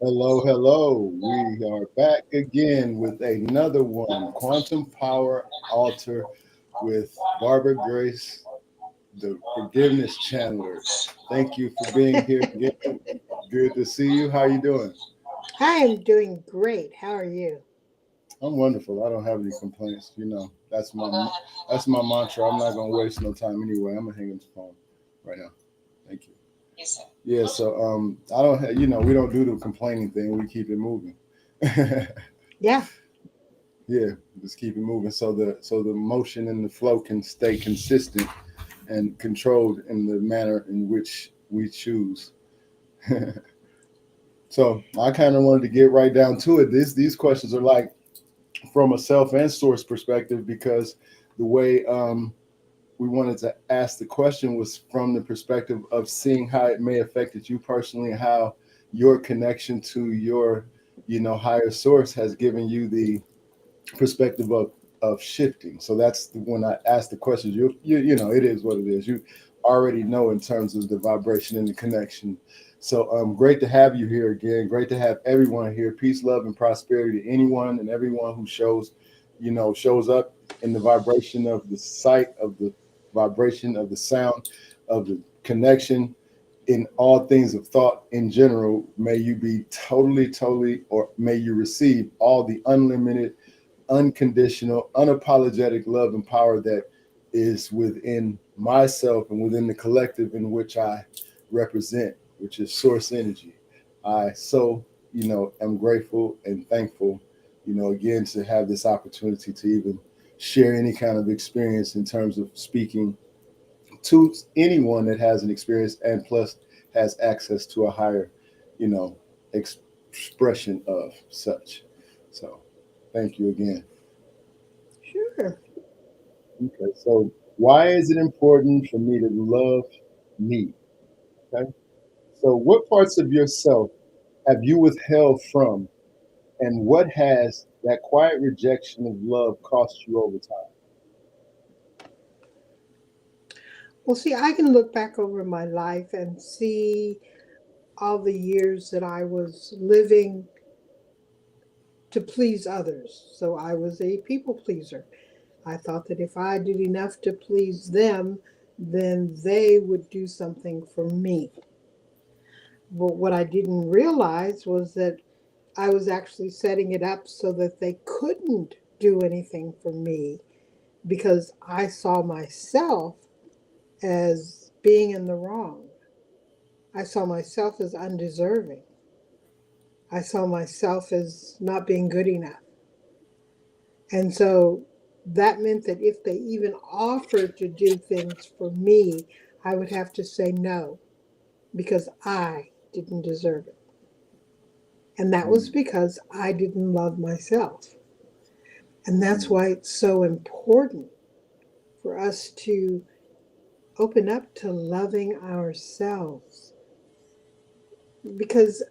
Hello, hello. We are back again with another one, Quantum Power Altar with Barbara Grace, the Forgiveness Channeler. Thank you for being here again. Good to see you. How you doing? I am doing great. How are you? I'm wonderful. I don't have any complaints. That's my mantra. I'm not gonna waste no time anyway. I'm gonna hang up the phone right now. Thank you. Yeah. So I don't. We don't do the complaining thing. We keep it moving. Yeah, Yeah, just keep it moving so the motion and the flow can stay consistent and controlled in the manner in which we choose. So I kind of wanted to get right down to it. These questions are like from a self and source perspective because the way we wanted to ask the question was from the perspective of seeing how it may affected you personally and how your connection to your higher source has given you the perspective of shifting. So that's when I ask the questions. It is what it is. You already know in terms of the vibration and the connection. So great to have you here again. Great to have everyone here. Peace, love, and prosperity to anyone and everyone who shows up in the vibration of the sight of the vibration of the sound of the connection in all things of thought in general. May you be totally, or may you receive all the unlimited unconditional, unapologetic love and power that is within myself and within the collective in which I represent, which is source energy. I am grateful and thankful, again, to have this opportunity to even share any kind of experience in terms of speaking to anyone that has an experience and plus has access to a higher, you know, expression of such. So thank you again. sure. Okay, so why is it important for me to love me? Okay, so what parts of yourself have you withheld from, and what has that quiet rejection of love cost you over time? Well, see, I can look back over my life and see all the years that I was living to please others. So I was a people pleaser. I thought that if I did enough to please them, then they would do something for me. But what I didn't realize was that I was actually setting it up so that they couldn't do anything for me because I saw myself as being in the wrong. I saw myself as undeserving. I saw myself as not being good enough. And so that meant that if they even offered to do things for me, I would have to say no because I didn't deserve it. And that was Mm, because I didn't love myself. And that's mm, why it's so important for us to open up to loving ourselves because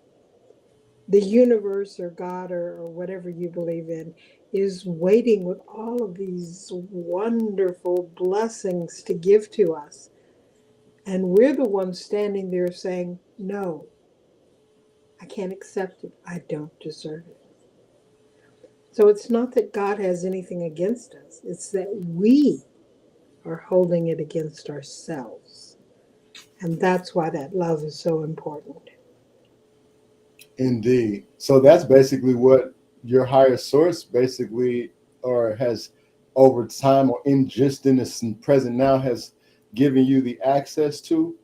the universe or God or whatever you believe in is waiting with all of these wonderful blessings to give to us. And we're the ones standing there saying, no, I can't accept it. I don't deserve it. So it's not that God has anything against us, it's that we are holding it against ourselves. And that's why that love is so important. indeed. So that's basically what your higher source basically, or has over time, or in just in this present now, has given you the access to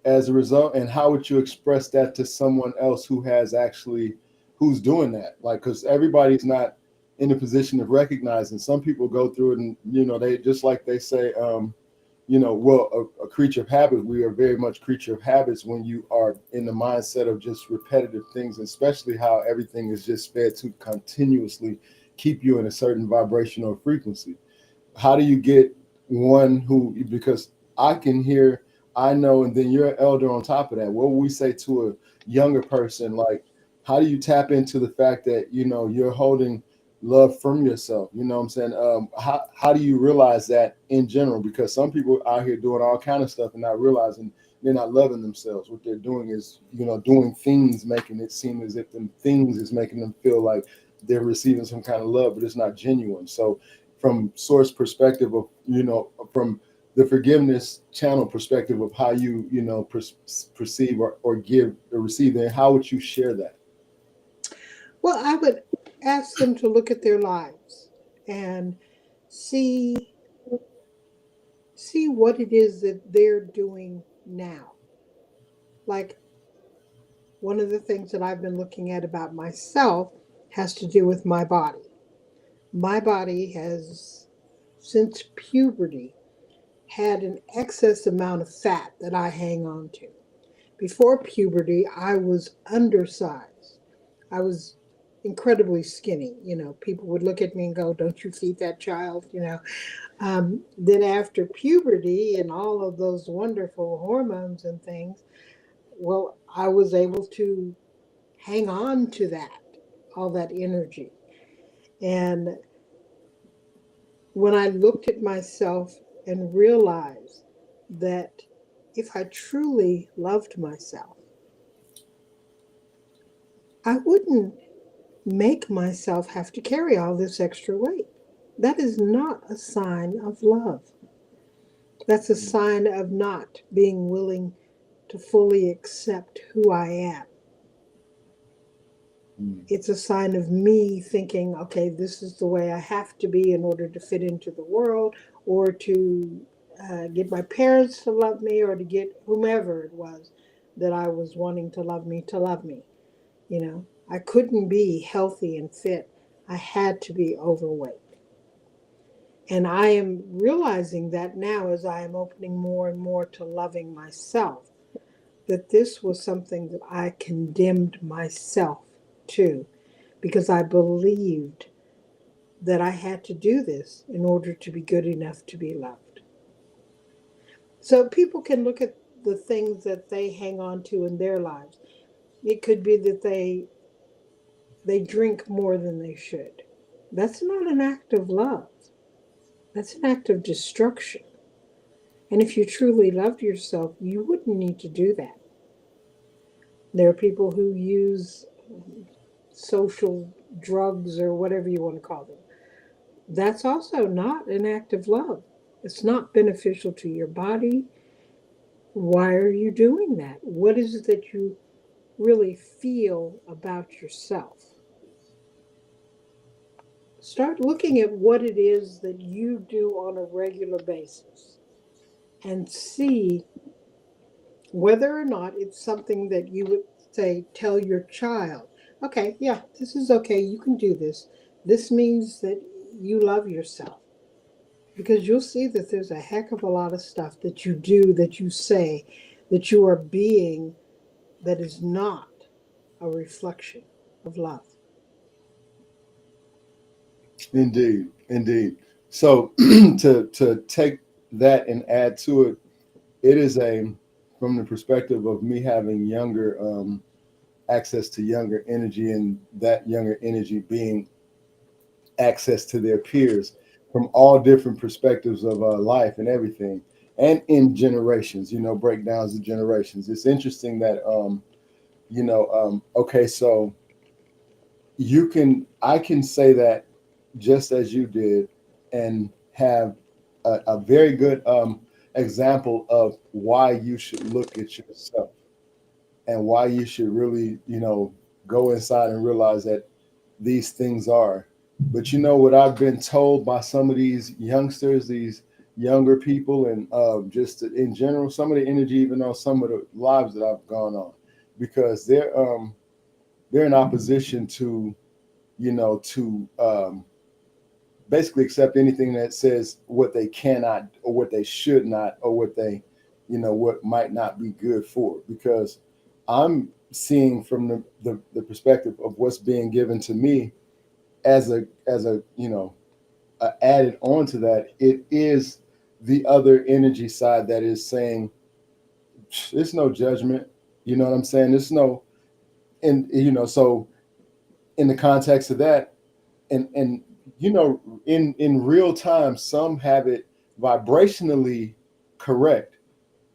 as a result. And how would you express that to someone else who has actually who's doing that? Like, because everybody's not in a position of recognizing. Some people go through it, and they just like they say, well, a creature of habit. We are very much creature of habits when you are in the mindset of just repetitive things, especially how everything is just fed to continuously keep you in a certain vibrational frequency. How do you get one who, because I can hear, I know, and then you're an elder on top of that. What would we say to a younger person? Like, how do you tap into the fact that you're holding love from yourself? You know what I'm saying? How do you realize that in general? Because some people out here doing all kind of stuff and not realizing they're not loving themselves. What they're doing is, doing things, making it seem as if them things is making them feel like they're receiving some kind of love, but it's not genuine. So from source perspective of, from the forgiveness channel perspective of how you, perceive or give or receive, then how would you share that? Well, I would ask them to look at their lives and see see what it is that they're doing now. Like, one of the things that I've been looking at about myself has to do with my body. My body has, since puberty, had an excess amount of fat that I hang on to. Before puberty, I was undersized. I was incredibly skinny. People would look at me and go, "Don't you feed that child?" Then after puberty and all of those wonderful hormones and things, well, I was able to hang on to that, all that energy. And when I looked at myself and realized that if I truly loved myself, I wouldn't make myself have to carry all this extra weight. That is not a sign of love. That's a sign of not being willing to fully accept who I am. Mm. It's a sign of me thinking, okay, this is the way I have to be in order to fit into the world, or to get my parents to love me, or to get whomever it was that I was wanting to love me to love me. I couldn't be healthy and fit. I had to be overweight. And I am realizing that now as I am opening more and more to loving myself, that this was something that I condemned myself to, because I believed that I had to do this in order to be good enough to be loved. So people can look at the things that they hang on to in their lives. It could be that they drink more than they should. That's not an act of love. That's an act of destruction. And if you truly loved yourself, you wouldn't need to do that. There are people who use social drugs or whatever you want to call them. That's also not an act of love. It's not beneficial to your body. Why are you doing that? What is it that you really feel about yourself? Start looking at what it is that you do on a regular basis and see whether or not it's something that you would say, tell your child, okay, yeah, this is okay, you can do this. This means that you love yourself. Because you'll see that there's a heck of a lot of stuff that you do, that you say, that you are being, that is not a reflection of love. Indeed, indeed. So to take that and add to it, it is from the perspective of me having younger access to younger energy, and that younger energy being access to their peers from all different perspectives of life and everything, and in generations, breakdowns of generations. It's interesting that okay, so I can say that just as you did, and have a very good example of why you should look at yourself, and why you should really, go inside and realize that these things are. But what I've been told by some of these youngsters, these younger people, and just in general, some of the energy, even on some of the lives that I've gone on, because they're in opposition to, to basically accept anything that says what they cannot, or what they should not, or what they, what might not be good for. Because I'm seeing from the perspective of what's being given to me as a added on to that, it is the other energy side that is saying there's no judgment. You know what I'm saying? There's no, and so in the context of that, And in real time, some have it vibrationally correct,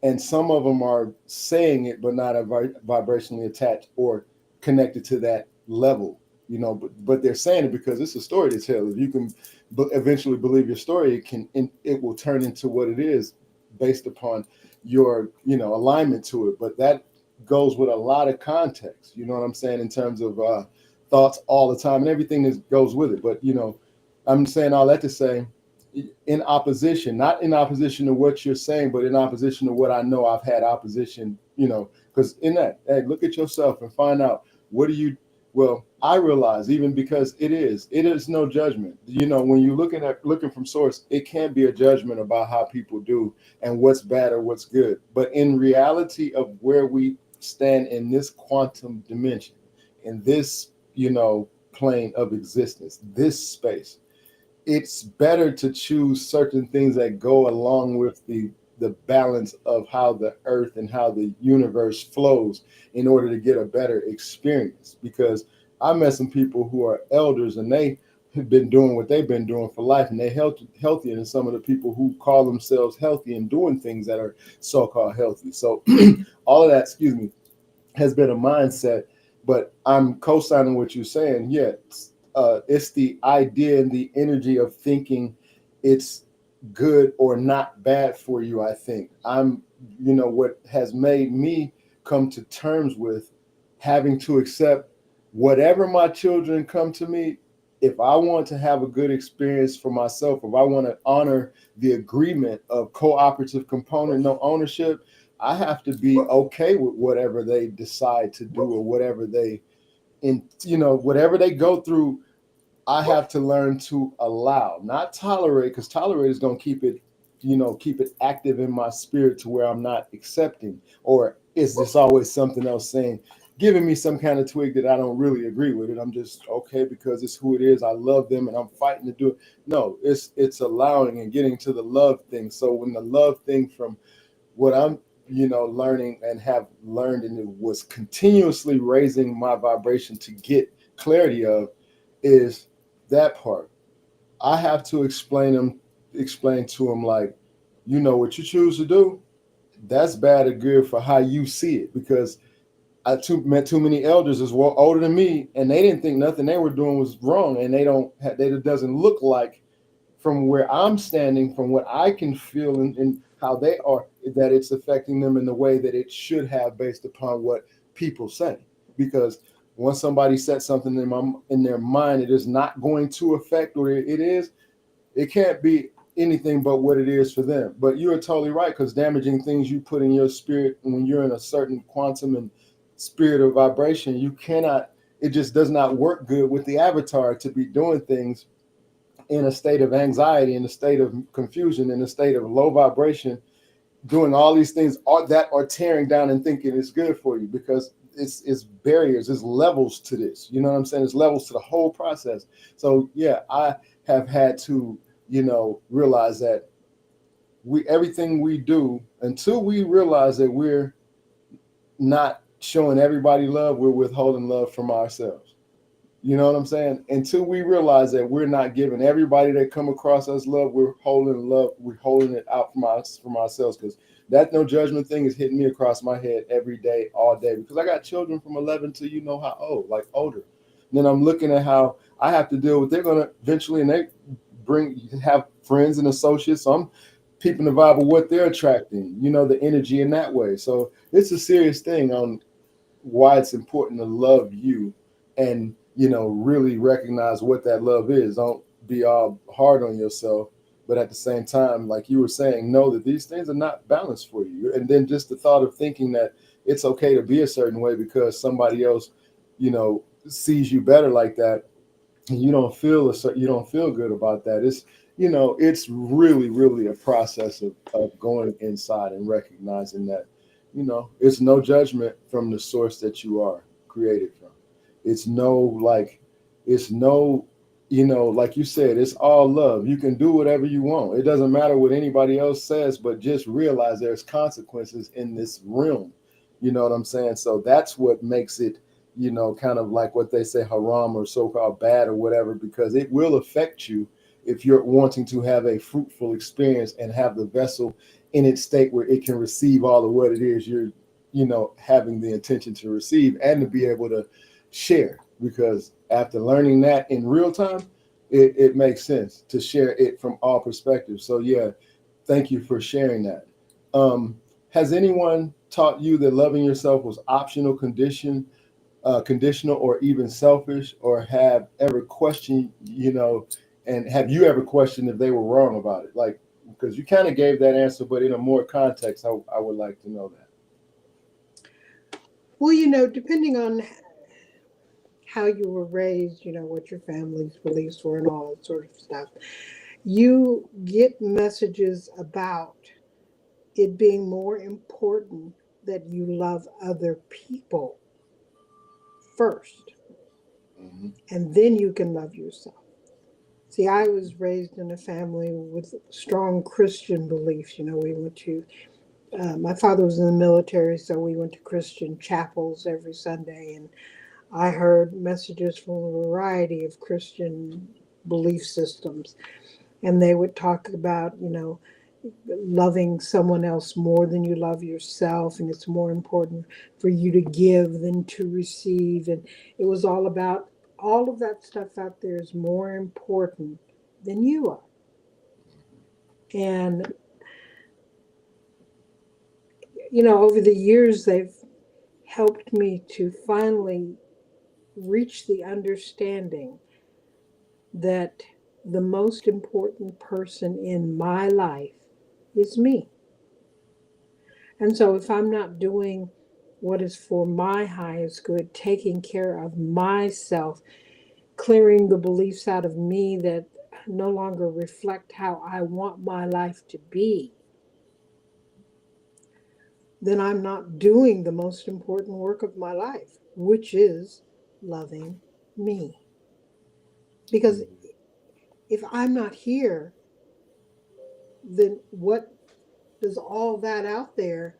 and some of them are saying it but not vibrationally attached or connected to that level. But they're saying it because it's a story to tell. If you can eventually believe your story, it will turn into what it is based upon your alignment to it. But that goes with a lot of context, you know what I'm saying, in terms of thoughts all the time and everything that goes with it. But I'm saying all that to say, in opposition, not in opposition to what you're saying, but in opposition to what I know I've had opposition, because in that, hey, look at yourself and find out what do you, well, I realize, even because it is no judgment. When you're looking from source, it can be a judgment about how people do and what's bad or what's good. But in reality of where we stand in this quantum dimension, in this, plane of existence, this space, it's better to choose certain things that go along with the balance of how the earth and how the universe flows in order to get a better experience. Because I met some people who are elders and they have been doing what they've been doing for life, and they're healthier than some of the people who call themselves healthy and doing things that are so-called healthy. So all of that, excuse me, has been a mindset. But I'm co-signing what you're saying. Yeah, it's the idea and the energy of thinking it's good or not bad for you. I think what has made me come to terms with having to accept whatever my children come to me. If I want to have a good experience for myself, if I want to honor the agreement of cooperative component, no ownership, I have to be okay with whatever they decide to do or whatever whatever they go through. I have to learn to allow, not tolerate, because tolerate is going to keep it active in my spirit to where I'm not accepting, or is this always something else saying, giving me some kind of twig that I don't really agree with it. I'm just okay because it's who it is. I love them and I'm fighting to do it. No, it's allowing and getting to the love thing. So when the love thing from what I'm learning and have learned, and it was continuously raising my vibration to get clarity of, is that part. I have to explain to them, like, what you choose to do, that's bad or good for how you see it. Because I met too many elders as well older than me, and they didn't think nothing they were doing was wrong, and it doesn't look like, from where I'm standing, from what I can feel and how they are, that it's affecting them in the way that it should have based upon what people say. Because once somebody sets something in their mind, it is not going to affect, or it can't be anything but what it is for them. But you are totally right, because damaging things you put in your spirit when you're in a certain quantum and spirit of vibration, it just does not work good with the avatar to be doing things in a state of anxiety, in a state of confusion, in a state of low vibration, doing all these things that are tearing down and thinking it's good for you. Because it's barriers, it's levels to this. You know what I'm saying? It's levels to the whole process. So yeah, I have had to, realize that everything we do, until we realize that we're not showing everybody love, we're withholding love from ourselves. You know what I'm saying? Until we realize that we're not giving everybody that come across us love, we're holding it out from ourselves. Because that no judgment thing is hitting me across my head every day, all day. Because I got children from 11 to how old, like older. And then I'm looking at how I have to deal with, they're going to eventually, and they have friends and associates. So I'm peeping the vibe of what they're attracting, the energy in that way. So it's a serious thing on why it's important to love you and, really recognize what that love is. Don't be all hard on yourself, but at the same time, like you were saying, know that these things are not balanced for you. And then just the thought of thinking that it's okay to be a certain way because somebody else, sees you better like that, and you don't feel good about that. It's really, really a process of going inside and recognizing that, it's no judgment from the source that you are created from. It's no, like you said, it's all love. You can do whatever you want. It doesn't matter what anybody else says, but just realize there's consequences in this realm. You know what I'm saying? So that's what makes it kind of like what they say haram or so-called bad or whatever, because it will affect you if you're wanting to have a fruitful experience and have the vessel in its state where it can receive all of what it is you're, having the intention to receive, and to be able to share. Because after learning that in real time, it makes sense to share it from all perspectives. So yeah, thank you for sharing that. Has anyone taught you that loving yourself was optional, conditional, or even selfish, or have ever questioned, and have you ever questioned if they were wrong about it? Like, because you kind of gave that answer, but in a more context, I would like to know that. Well, depending on how you were raised, what your family's beliefs were and all that sort of stuff, you get messages about it being more important that you love other people first, Mm-hmm. and then you can love yourself. See, I was raised in a family with strong Christian beliefs. We went to, my father was in the military, so we went to Christian chapels every Sunday, and I heard messages from a variety of Christian belief systems. And they would talk about, loving someone else more than you love yourself, and it's more important for you to give than to receive. And it was all about all of that stuff out there is more important than you are. And, over the years, they've helped me to finally reach the understanding that the most important person in my life is me. And so if I'm not doing what is for my highest good, taking care of myself, clearing the beliefs out of me that no longer reflect how I want my life to be, then I'm not doing the most important work of my life, which is loving me. Because if I'm not here, then what does all that out there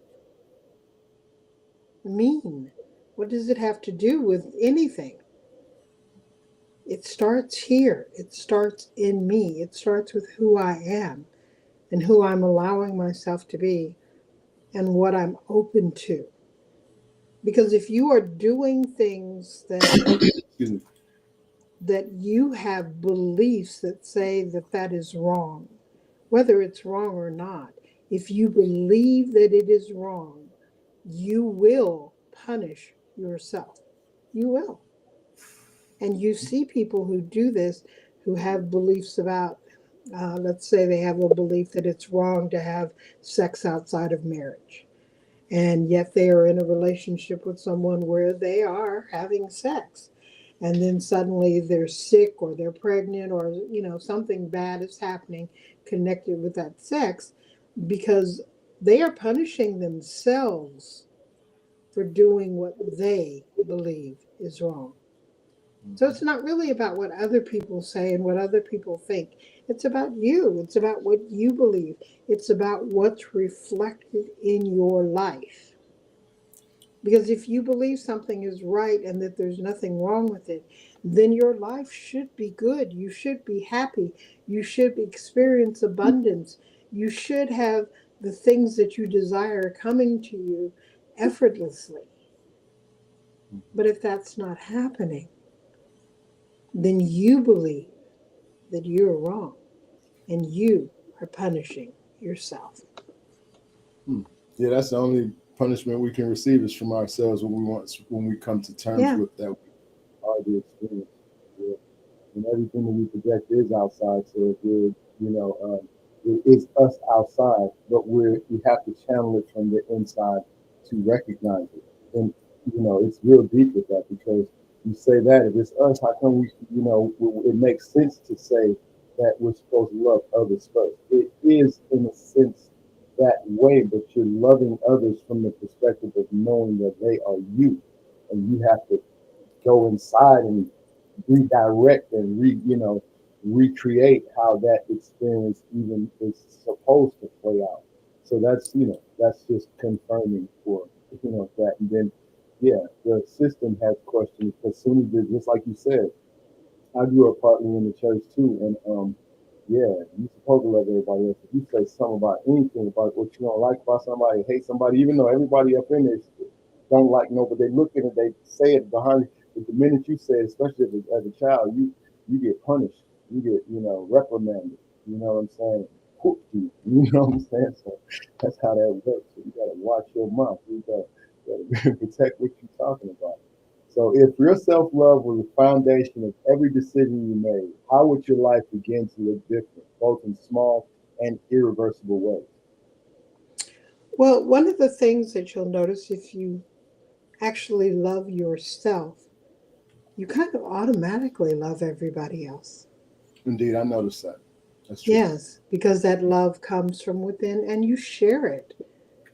mean? What does it have to do with anything? It starts here. It starts in me. It starts with who I am and who I'm allowing myself to be and what I'm open to. Because if you are doing things Excuse me. that you have beliefs that say that that is wrong, whether it's wrong or not, if you believe that it is wrong, you will punish yourself. You will. And you see people who do this, who have beliefs about, let's say they have a belief that it's wrong to have sex outside of marriage. And yet they are in a relationship with someone where they are having sex. And then suddenly they're sick or they're pregnant or, something bad is happening connected with that sex because they are punishing themselves for doing what they believe is wrong. So it's not really about what other people say and what other people think. It's about you. It's about what you believe. It's about what's reflected in your life. Because if you believe something is right and that there's nothing wrong with it, then your life should be good. You should be happy. You should experience abundance. You should have the things that you desire coming to you effortlessly. But if that's not happening, then you believe that you're wrong and you are punishing yourself. Yeah, that's the only punishment we can receive is from ourselves when we come to terms Yeah. with that we are the experience. Yeah. And everything that we project is outside. So if we're, it's us outside, but we have to channel it from the inside to recognize it. And it's real deep with that, because you say that if it's us, how come it makes sense to say that we're supposed to love others first. It is in a sense that way, but you're loving others from the perspective of knowing that they are you, and you have to go inside and redirect and recreate how that experience even is supposed to play out. So that's just confirming for that. And then yeah, the system has questions as soon as just like you said, I grew up partly in the church too, and yeah, you supposed to love everybody else. If you say something about anything about what you don't like about somebody, hate somebody, even though everybody up in this don't like no, but they look at it, they say it behind. But the minute you say it, especially as a child, you get punished, you get reprimanded. You know what I'm saying? Whoop you. You know what I'm saying? So that's how that works. So you gotta watch your mouth. You gotta protect what you're talking about. So if your self-love was the foundation of every decision you made, how would your life begin to look different, both in small and irreversible ways? Well, one of the things that you'll notice if you actually love yourself, you kind of automatically love everybody else. Indeed, I noticed that. That's true. Yes, because that love comes from within and you share it.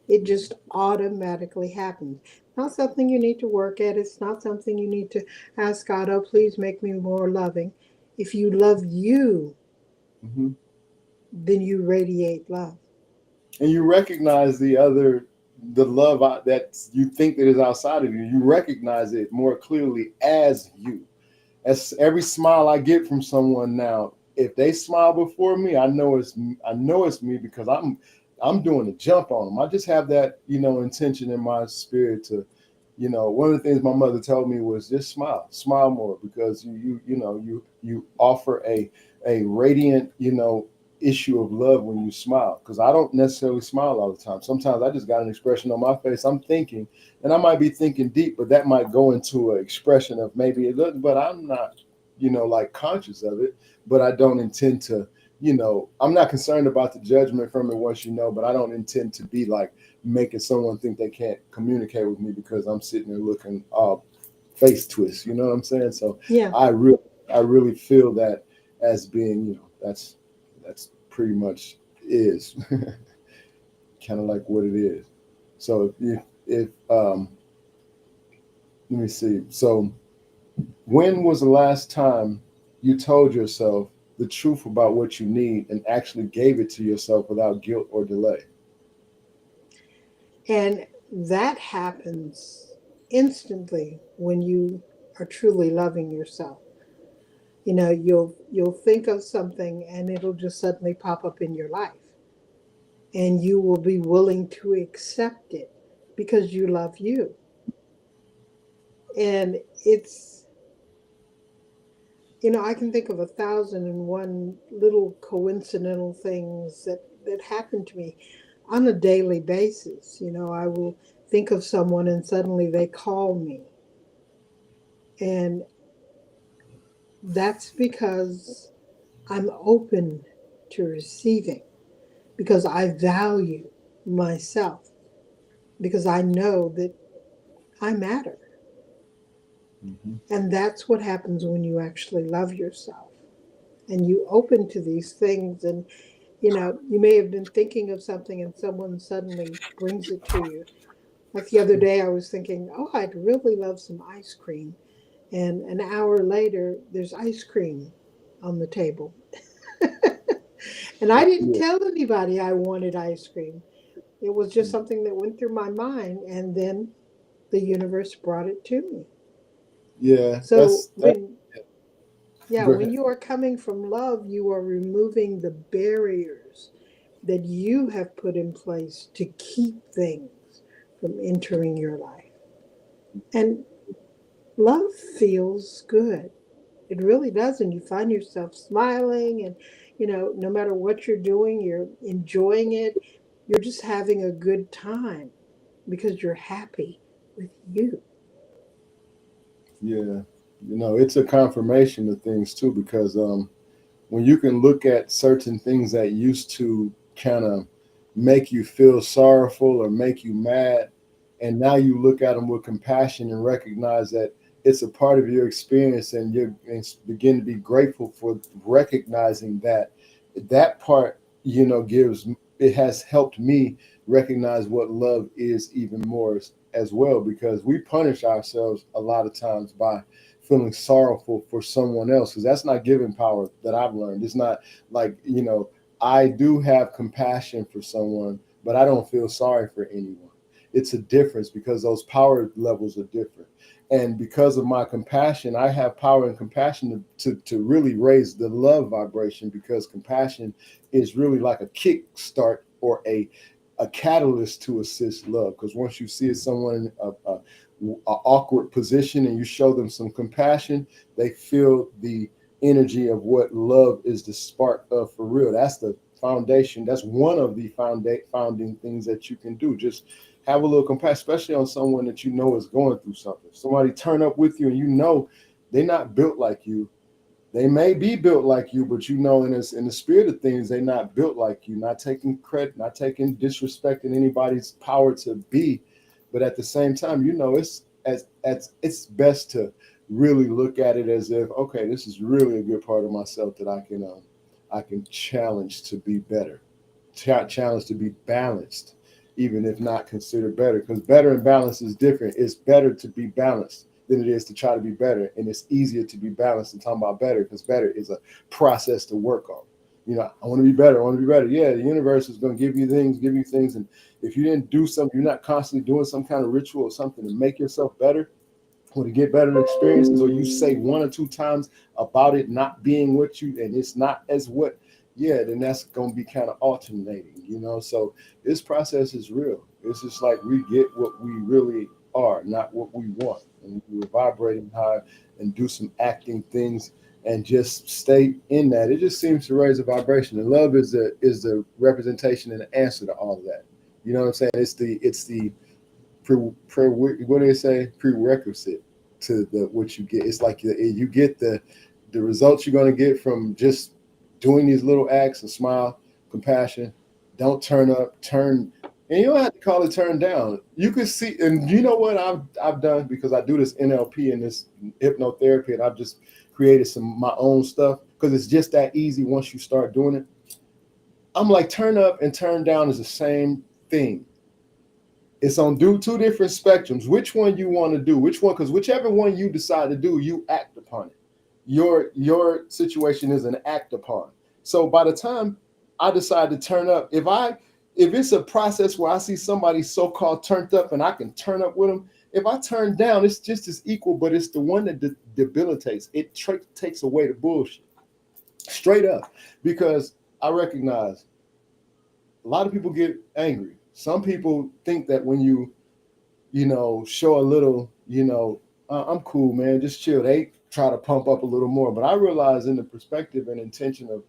It just automatically happens. Not something you need to work at. It's not something you need to ask God, oh, please make me more loving. If you love you, Hmm. then you radiate love. And you recognize the love that you think that is outside of you. You recognize it more clearly as you. As every smile I get from someone now, if they smile before me, I know it's me because I'm doing a jump on them. I just have that intention in my spirit to, one of the things my mother told me was just smile more because you offer a radiant issue of love when you smile, because I don't necessarily smile all the time. Sometimes I just got an expression on my face. I'm thinking, and I might be thinking deep, but that might go into an expression of maybe it doesn't, but I'm not, like conscious of it. But I don't intend to, I'm not concerned about the judgment from it once but I don't intend to be like making someone think they can't communicate with me because I'm sitting there looking face twist. You know what I'm saying? So Yeah. I really, I really feel that as being, that's pretty much is kind of like what it is. So if let me see. So when was the last time you told yourself the truth about what you need and actually gave it to yourself without guilt or delay? And that happens instantly when you are truly loving yourself. You'll think of something and it'll just suddenly pop up in your life. And you will be willing to accept it because you love you. And I can think of 1,001 little coincidental things that happen to me on a daily basis. I will think of someone and suddenly they call me. And that's because I'm open to receiving, because I value myself, because I know that I matter. Hmm. And that's what happens when you actually love yourself and you open to these things. And, you may have been thinking of something and someone suddenly brings it to you. Like the other day, I was thinking, oh, I'd really love some ice cream. And an hour later, there's ice cream on the table. And I didn't Yeah, tell anybody I wanted ice cream. It was just something that went through my mind. And then the universe brought it to me. yeah. So That. yeah, Go when ahead. you are coming from love, you are removing the barriers that you have put in place to keep things from entering your life. And love feels good. It really does. And you find yourself smiling, and, no matter what you're doing, you're enjoying it. You're just having a good time because you're happy with you. Yeah, it's a confirmation of things too, because when you can look at certain things that used to kind of make you feel sorrowful or make you mad, and now you look at them with compassion and recognize that it's a part of your experience, and and begin to be grateful for recognizing that part, gives it has helped me recognize what love is even more as well, because we punish ourselves a lot of times by feeling sorrowful for someone else, because that's not giving power. That I've learned, it's not like, I do have compassion for someone, but I don't feel sorry for anyone. it's a difference because those power levels are different. And because of my compassion, I have power and compassion to really raise the love vibration, because compassion is really like a kick start or a catalyst to assist love. Because once you see someone in a awkward position and you show them some compassion, they feel the energy of what love is the spark of for real. That's the foundation. That's one of the founding things that you can do. Just have a little compassion, especially on someone that you know is going through something. Somebody turn up with you and you know they're not built like you. They may be built like you, but you know, in the spirit of things, they're not built like you. Not taking credit, not taking disrespecting anybody's power to be, but at the same time, you know, it's best to really look at it as if, okay, this is really a good part of myself that I can challenge to be better, challenge to be balanced, even if not considered better, because better and balance is different. It's better to be balanced than it is to try to be better. And it's easier to be balanced than talking about better, because better is a process to work on. You know, I want to be better. I want to be better. Yeah, the universe is going to give you things. And if you didn't do something, you're not constantly doing some kind of ritual or something to make yourself better or to get better experiences, or you say one or two times about it not being what you, and it's not as what, yeah, then that's going to be kind of alternating, you know? So this process is real. It's just like we get what we really are, not what we want. And we're vibrating high and do some acting things and just stay in that. It just seems to raise the vibration. And love is the representation and the answer to all of that. You know what I'm saying? It's the what do they say? Prerequisite to the what you get. It's like you get the results you're going to get from just doing these little acts and smile, compassion. Don't turn up, turn, and you don't have to call it turn down. You can see, and you know what I've done, because I do this NLP and this hypnotherapy, and I've just created some my own stuff because it's just that easy once you start doing it. I'm like, turn up and turn down is the same thing. It's on two different spectrums. Which one you want to do? Which one? Because whichever one you decide to do, you act upon it. Your situation is an act upon. So by the time I decide to turn up, if it's a process where I see somebody so-called turned up and I can turn up with them, if I turn down, it's just as equal, but it's the one that debilitates. It takes away the bullshit. Straight up. Because I recognize a lot of people get angry. Some people think that when you show a little, I'm cool, man, just chill. They try to pump up a little more. But I realize in the perspective and intention of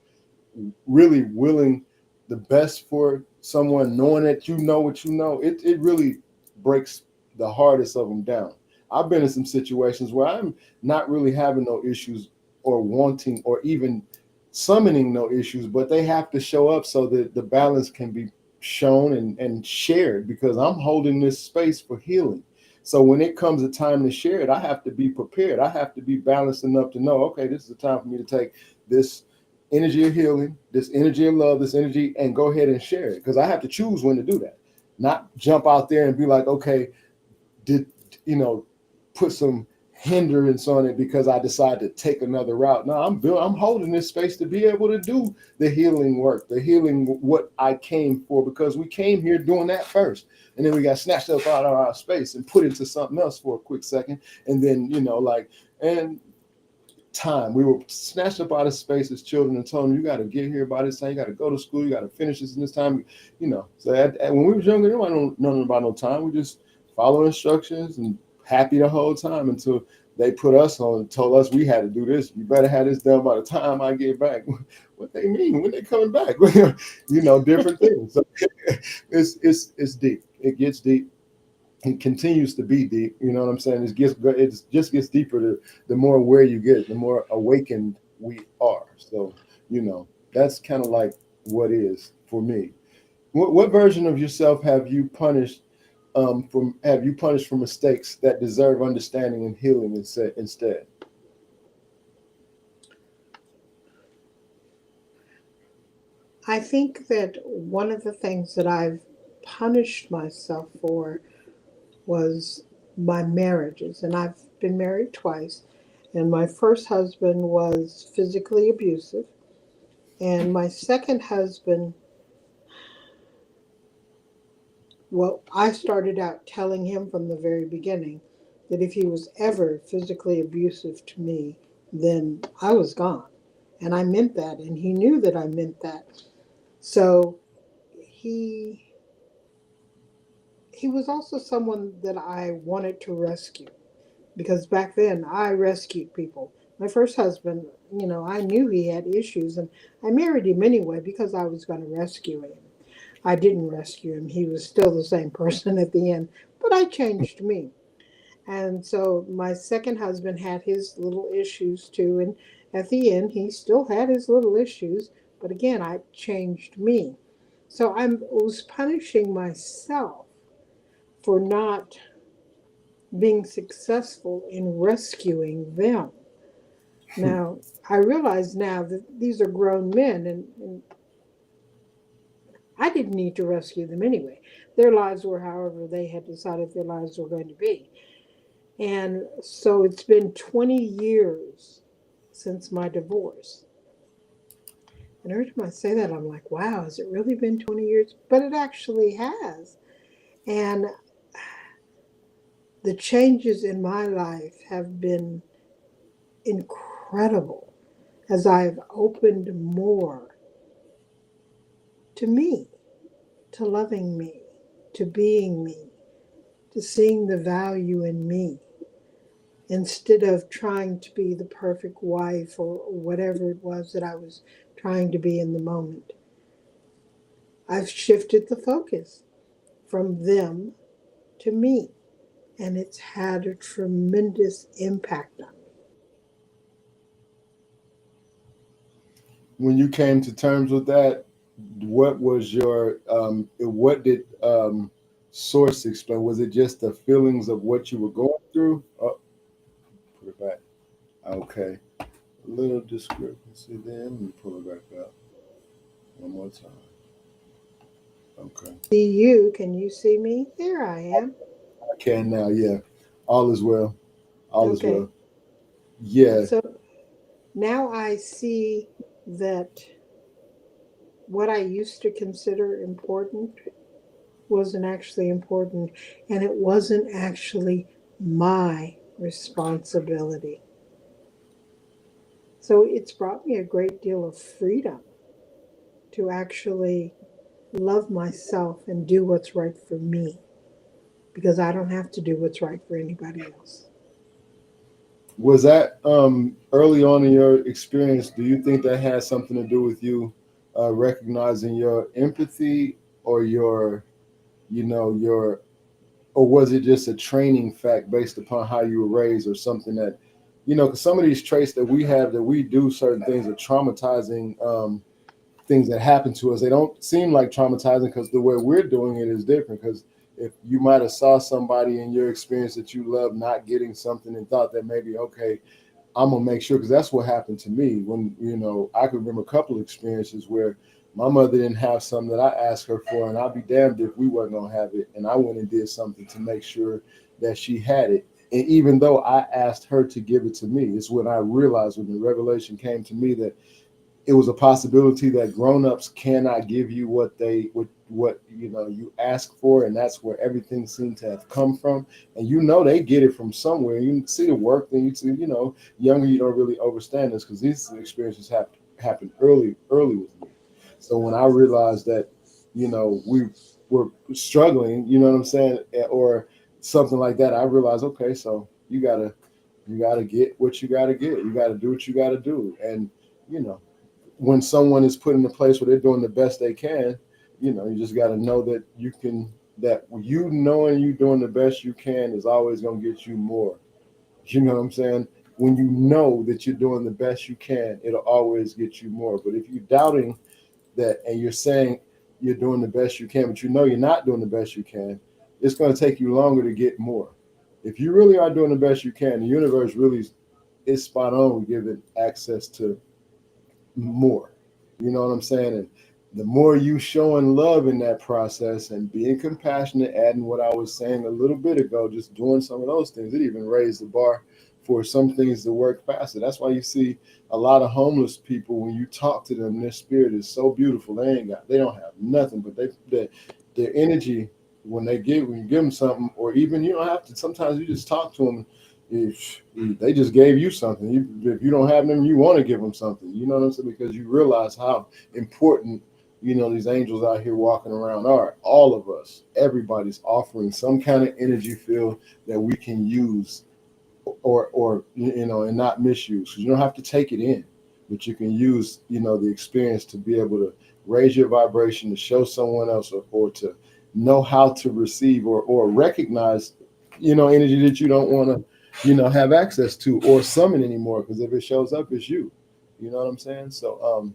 really willing the best for someone, knowing that you know what you know, it really breaks the hardest of them down. I've been in some situations where I'm not really having no issues or wanting or even summoning no issues, but they have to show up so that the balance can be shown and shared, because I'm holding this space for healing. So when it comes a time to share it, I have to be prepared. I have to be balanced enough to know, okay, this is the time for me to take this energy of healing, this energy of love, this energy, and go ahead and share it, because I have to choose when to do that. Not jump out there and be like, okay, did put some hindrance on it because I decided to take another route. No, I'm holding this space to be able to do the healing work, the healing what I came for, because we came here doing that first. And then we got snatched up out of our space and put into something else for a quick second. And then, and time. We were snatched up out of space as children and told them, you got to get here by this time. You got to go to school. You got to finish this in this time. So when we was younger, nobody know nothing about no time. We just follow instructions and happy the whole time until they put us on and told us we had to do this. You better have this done by the time I get back. What they mean? When they coming back? Different things. So it's deep. It gets deep. It continues to be deep. You know what I'm saying? It just gets deeper the more aware you get, the more awakened we are. So, that's kind of like what is for me. What version of yourself have you punished for mistakes that deserve understanding and healing instead? I think that one of the things that I've punished myself for was my marriages. And I've been married twice. And my first husband was physically abusive. And my second husband Well, I started out telling him from the very beginning that if he was ever physically abusive to me, then I was gone. And I meant that, and he knew that I meant that. So he he was also someone that I wanted to rescue, because back then I rescued people. My first husband, I knew he had issues, and I married him anyway because I was going to rescue him. I didn't rescue him. He was still the same person at the end, but I changed me. And so my second husband had his little issues too. And at the end, he still had his little issues. But again, I changed me. So I was punishing myself for not being successful in rescuing them. Now, I realize now that these are grown men, and I didn't need to rescue them anyway. Their lives were however they had decided their lives were going to be. And so it's been 20 years since my divorce. And every time I say that, I'm like, wow, has it really been 20 years? But it actually has. And the changes in my life have been incredible as I've opened more to me, to loving me, to being me, to seeing the value in me, instead of trying to be the perfect wife or whatever it was that I was trying to be in the moment. I've shifted the focus from them to me, and it's had a tremendous impact on me. When you came to terms with that, what was your what did source explain? Was it just the feelings of what you were going through? Oh, put it back. Okay. A little discrepancy there. Let me pull it back up one more time. Okay. See you, can you see me? There I am. I can now, yeah. All is well. All is Okay, well. Yeah. so now I see that what I used to consider important wasn't actually important, and it wasn't actually my responsibility. So it's brought me a great deal of freedom to actually love myself and do what's right for me, because I don't have to do what's right for anybody else. Was that early on in your experience? Do you think that had something to do with you recognizing your empathy or your, or was it just a training fact based upon how you were raised or something that, because some of these traits that we have that we do certain things are traumatizing things that happen to us. They don't seem like traumatizing because the way we're doing it is different. Because if you might have saw somebody in your experience that you love not getting something and thought that maybe, okay, I'm gonna make sure, because that's what happened to me when I could remember a couple of experiences where my mother didn't have something that I asked her for, and I'd be damned if we weren't gonna have it, and I went and did something to make sure that she had it. And even though I asked her to give it to me, it's when I realized, when the revelation came to me, that it was a possibility that grown-ups cannot give you what you ask for, and that's where everything seemed to have come from. And they get it from somewhere. You see the work, then you see, younger, you don't really understand this because these experiences happened early with me. So when I realized that we were struggling, you know what I'm saying, or something like that, I realized, okay, so you gotta get what you gotta get, you gotta do what you gotta do. And you know when someone is put in a place where they're doing the best they can, you just got to know that knowing you doing the best you can is always going to get you more. You know what I'm saying? When you know that you're doing the best you can, it'll always get you more. But if you're doubting that and you're saying you're doing the best you can, but you're not doing the best you can, it's going to take you longer to get more. If you really are doing the best you can, the universe really is spot on with giving access to more. You know what I'm saying? And the more you showing love in that process and being compassionate, adding what I was saying a little bit ago, just doing some of those things, it even raised the bar for some things to work faster. That's why you see a lot of homeless people, when you talk to them, their spirit is so beautiful. They don't have nothing, but their energy when you give them something, or even you don't have to. Sometimes you just talk to them. If they just gave you something, if you don't have them, you want to give them something. You know what I'm saying? Because you realize how important these angels out here walking around are. All of us, everybody's offering some kind of energy field that we can use, or and not misuse. You don't have to take it in, but you can use the experience to be able to raise your vibration, to show someone else, or to know how to receive or recognize energy that you don't want to have access to or summon anymore, because if it shows up, it's you. You know what I'm saying? So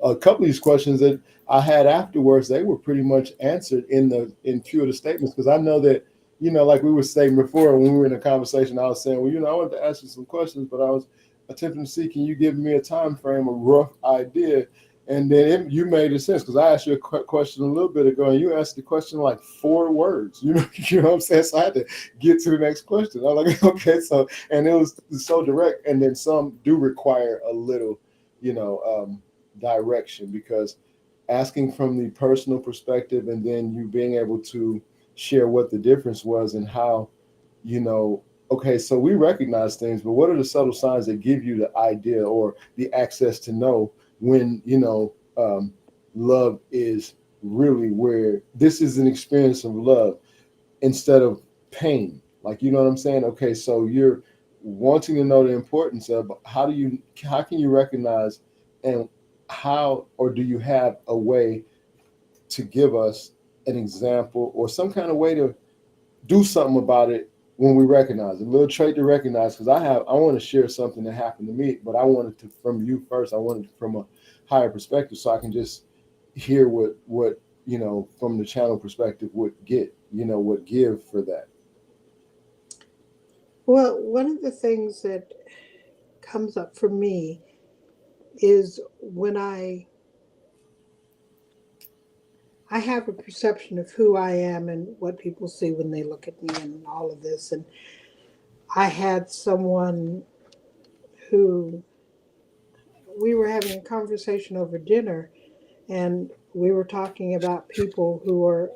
a couple of these questions that I had afterwards, they were pretty much answered in few of the statements, because I know that like we were saying before when we were in a conversation, I was saying, well, I wanted to ask you some questions, but I was attempting to see, can you give me a time frame, a rough idea? And then you made it sense, because I asked you a question a little bit ago, and you asked the question like 4 words. You know what I'm saying? So I had to get to the next question. I was like, okay, so, and it was so direct. And then some do require a little, direction, because asking from the personal perspective, and then you being able to share what the difference was and how, okay, so we recognize things, but what are the subtle signs that give you the idea or the access to know when love is really where this is an experience of love instead of pain? Like, you know what I'm saying? Okay, so you're wanting to know the importance of how can you recognize, and how, or do you have a way to give us an example or some kind of way to do something about it when we recognize it? A little trait to recognize, because I want to share something that happened to me, but I wanted to from you first. I wanted it from a higher perspective, so I can just hear what from the channel perspective would get, would give for that. Well, one of the things that comes up for me is when I have a perception of who I am and what people see when they look at me and all of this. And I had someone who, we were having a conversation over dinner, and we were talking about people who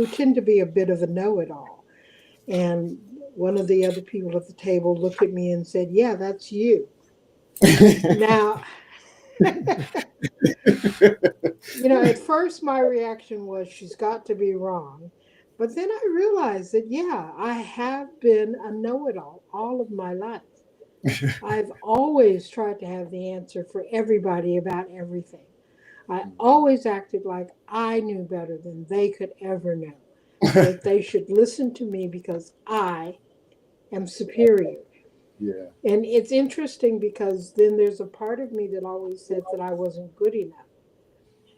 tend to be a bit of a know-it-all. And one of the other people at the table looked at me and said, "Yeah, that's you." Now, at first my reaction was, she's got to be wrong. But then I realized that, yeah, I have been a know it all of my life. I've always tried to have the answer for everybody about everything. I always acted like I knew better than they could ever know, that they should listen to me because I am superior. Yeah. And it's interesting because then there's a part of me that always said that I wasn't good enough.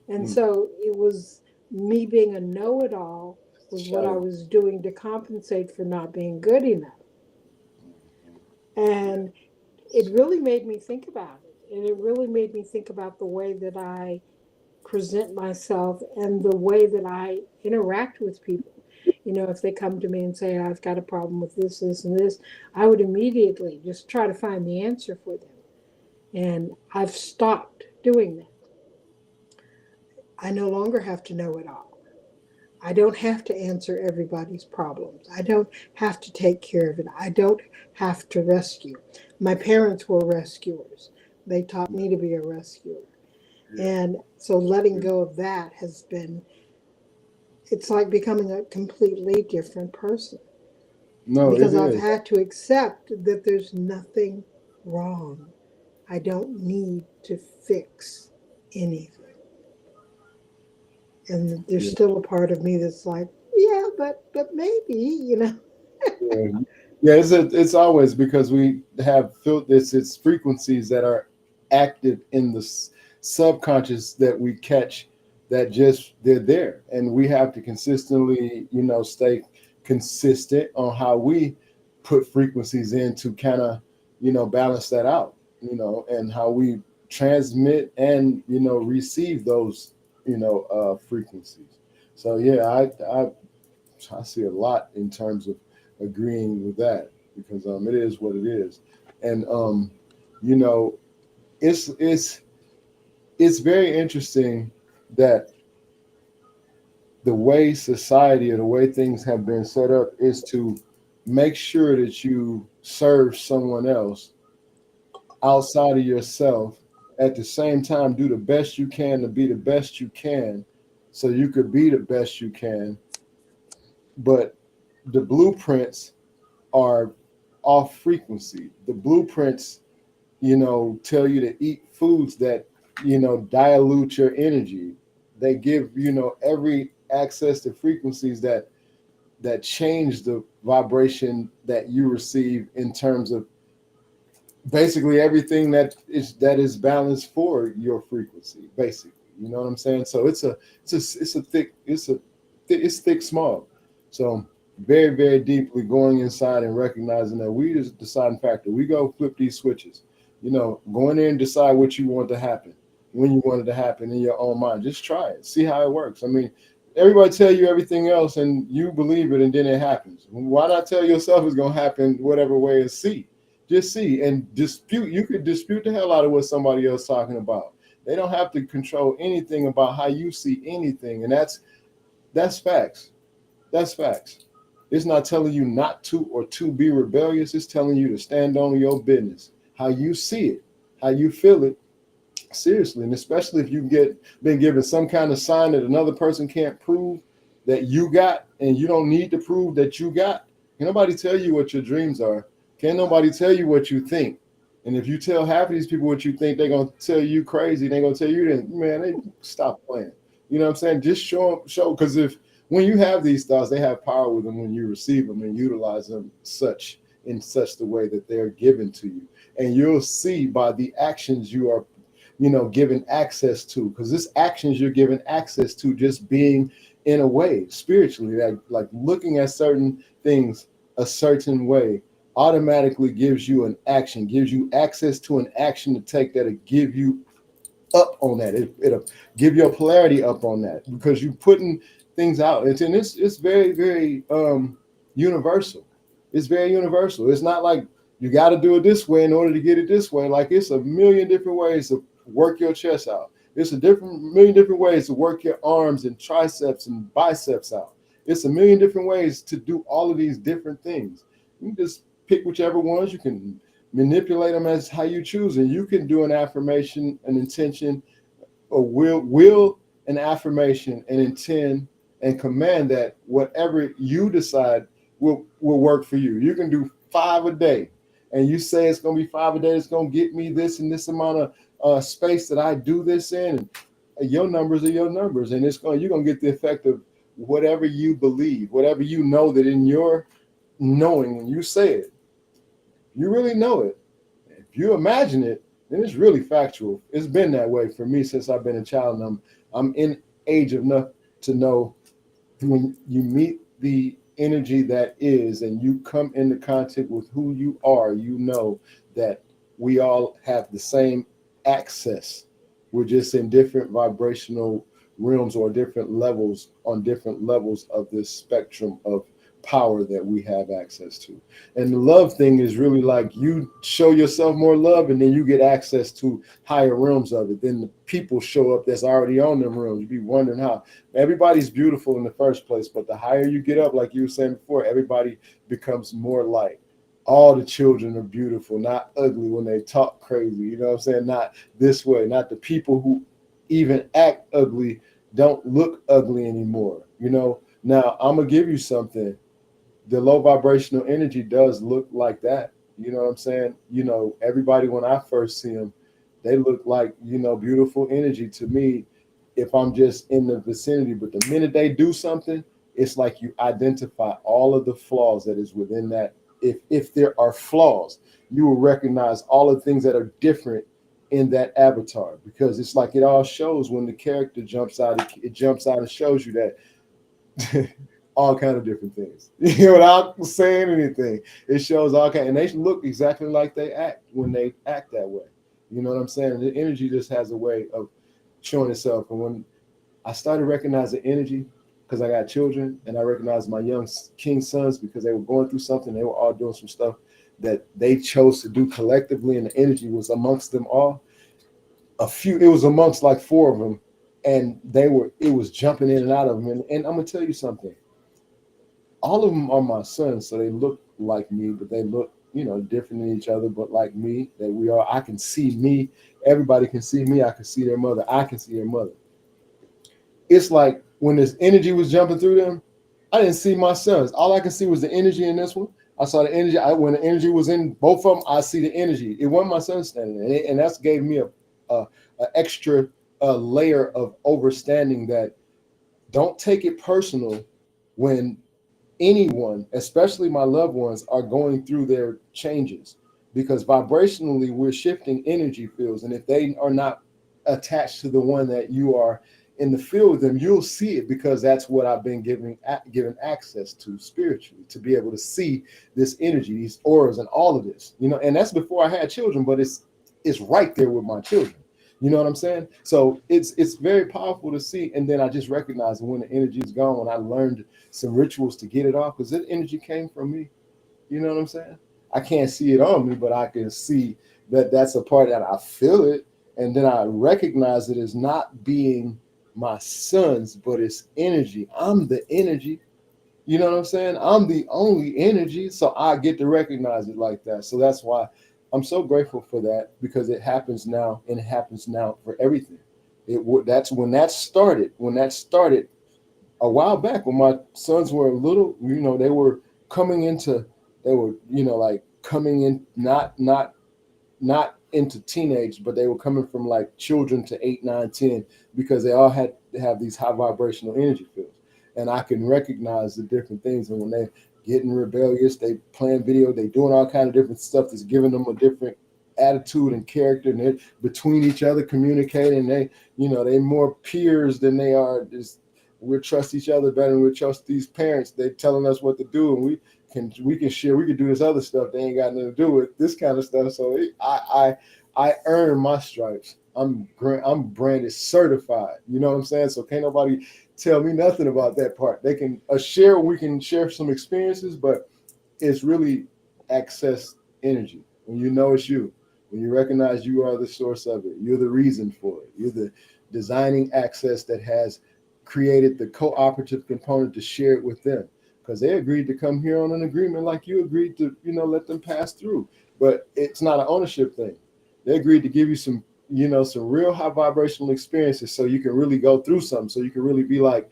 And Mm. so it was me being a know it all was what I Shadow. was doing to compensate for not being good enough. Yeah. And it really made me think about it. And it really made me think about the way that I present myself and the way that I interact with people. If they come to me and say, I've got a problem with this, this, and this, I would immediately just try to find the answer for them. And I've stopped doing that. I no longer have to know it all. I don't have to answer everybody's problems. I don't have to take care of it. I don't have to rescue. My parents were rescuers. They taught me to be a rescuer. Yeah. And so letting Yeah. go of that has been, it's like becoming a completely different person, No, it because I've is. had to accept that there's nothing wrong. I don't need to fix anything. And there's Yeah. still a part of me that's like, yeah, but maybe. Yeah. Yeah, it's always because we have felt it's frequencies that are active in the subconscious that we catch, that just they're there, and we have to consistently stay consistent on how we put frequencies in to kind of balance that out, and how we transmit and receive those frequencies. So yeah, I see a lot in terms of agreeing with that, because it is what it is. And you know it's very interesting that the way society or the way things have been set up is to make sure that you serve someone else outside of yourself, at the same time do the best you can to be the best you can so you could be the best you can. But the blueprints are off frequency. The blueprints, tell you to eat foods that, dilute your energy. They give, every access to frequencies that change the vibration that you receive in terms of basically everything that is balanced for your frequency, basically. You know what I'm saying? So it's thick small. So very, very deeply going inside and recognizing that we is the deciding factor. We go flip these switches, go in there and decide what you want to happen, when you want it to happen in your own mind. Just try it, see how it works. I mean, everybody tell you everything else and you believe it and then it happens. Why not tell yourself it's going to happen whatever way and see? Just see and dispute. You could dispute the hell out of what somebody else talking about. They don't have to control anything about how you see anything. And that's facts. That's facts. It's not telling you not to or to be rebellious. It's telling you to stand on your business, how you see it, how you feel it, seriously. And especially if you've been given some kind of sign that another person can't prove that you got, and you don't need to prove that you got. Can nobody tell you what your dreams are? Can't nobody tell you what you think. And if you tell half of these people what you think, they're going to tell you crazy. They're going to tell you, then, man, they stop playing. You know what I'm saying? Just show, because when you have these thoughts, they have power with them when you receive them and utilize them in such the way that they're given to you. And you'll see by the actions you are, given access to, because this actions you're given access to, just being in a way spiritually, like looking at certain things a certain way automatically gives you an action, gives you access to an action to take that'll give you up on that. It'll give your polarity up on that because you're putting things out. And it's very, very universal. It's very universal. It's not like you got to do it this way in order to get it this way. Like, it's a million different ways to work your chest out. It's a million different ways to work your arms and triceps and biceps out. It's a million different ways to do all of these different things. You can just pick whichever ones. You can manipulate them as how you choose, and you can do an affirmation, an intention, or will an affirmation and intend and command that whatever you decide will work for you. You can do 5 a day, and you say it's going to be 5 a day. It's going to get me this and this amount of space that I do this in. And your numbers are your numbers, and you're going to get the effect of whatever you believe, whatever you know that in your knowing when you say it. You really know it. If you imagine it, then it's really factual. It's been that way for me since I've been a child, and I'm in age enough to know when you meet the energy that is, and you come into contact with who you are, you know that we all have the same access. We're just in different vibrational realms or different levels, on different levels of this spectrum of power that we have access to. And the love thing is really like you show yourself more love, and then you get access to higher realms of it. Then the people show up that's already on them realms. You'd be wondering how. Everybody's beautiful in the first place, but the higher you get up, like you were saying before, everybody becomes more light. All the children are beautiful, not ugly when they talk crazy. You know what I'm saying? Not this way. Not the people who even act ugly don't look ugly anymore. Now I'm gonna give you something. The low vibrational energy does look like that. You know what I'm saying? Everybody, when I first see them, they look like, beautiful energy to me if I'm just in the vicinity. But the minute they do something, it's like you identify all of the flaws that is within that. If there are flaws, you will recognize all of the things that are different in that avatar, because it's like it all shows when the character jumps out. It jumps out and shows you that all kind of different things. Without saying anything, it shows all kind, and they look exactly like they act when they act that way. You know what I'm saying? The energy just has a way of showing itself. And when I started recognizing energy, because I got children, and I recognized my young king sons because they were going through something. They were all doing some stuff that they chose to do collectively, and the energy was amongst them all. It was amongst like 4 of them, and it was jumping in and out of them. And I'm gonna tell you something. All of them are my sons, so they look like me, but they look, different than each other, but like me, that we are. I can see me. Everybody can see me. I can see their mother. I can see their mother. It's like when this energy was jumping through them, I didn't see my sons. All I could see was the energy in this one. I saw the energy. When the energy was in both of them, I see the energy. It wasn't my son standing there, and that's gave me a extra layer of understanding that don't take it personal when anyone, especially my loved ones, are going through their changes, because vibrationally we're shifting energy fields, and if they are not attached to the one that you are in the field with them, you'll see it, because that's what I've been given access to spiritually, to be able to see this energy, these auras, and all of this, and that's before I had children, but it's right there with my children. You know what I'm saying? So it's very powerful to see. And then I just recognize when the energy is gone, when I learned some rituals to get it off, because that energy came from me. You know what I'm saying? I can't see it on me, but I can see that that's a part that I feel it. And then I recognize it as not being my son's, but it's energy. I'm the energy. You know what I'm saying? I'm the only energy. So I get to recognize it like that. So that's why I'm so grateful for that, because it happens now, and it happens now for everything. That's when that started. When that started a while back, when my sons were little, they were coming into, like coming in, not into teenage, but they were coming from like children to 8, 9, 10, because they all had to have these high vibrational energy fields. And I can recognize the different things. And when they getting rebellious, they playing video, they doing all kind of different stuff that's giving them a different attitude and character, and they're between each other communicating. They more peers than they are just, we trust each other better than we trust these parents. They telling us what to do, and we can share, we can do this other stuff. They ain't got nothing to do with this kind of stuff. So I earn my stripes. I'm branded certified. You know what I'm saying? So can't nobody tell me nothing about that part. They can share, we can share some experiences, but it's really access energy. When you know it's you, when you recognize you are the source of it, you're the reason for it. You're the designing access that has created the cooperative component to share it with them, because they agreed to come here on an agreement like you agreed to, let them pass through. But it's not an ownership thing. They agreed to give you some real high vibrational experiences, so you can really go through something, so you can really be like,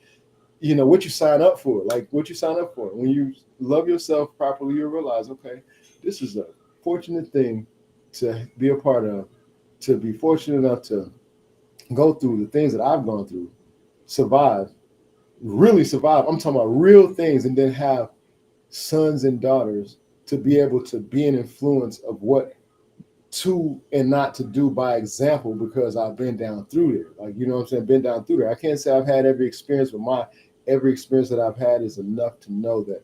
what you sign up for, like what you sign up for. When you love yourself properly, you'll realize, okay, this is a fortunate thing to be a part of, to be fortunate enough to go through the things that I've gone through, survive, really survive. I'm talking about real things, and then have sons and daughters to be able to be an influence of what to and not to do by example, because I've been down through there. Like, what I'm saying? Been down through there. I can't say I've had every experience, but every experience that I've had is enough to know that,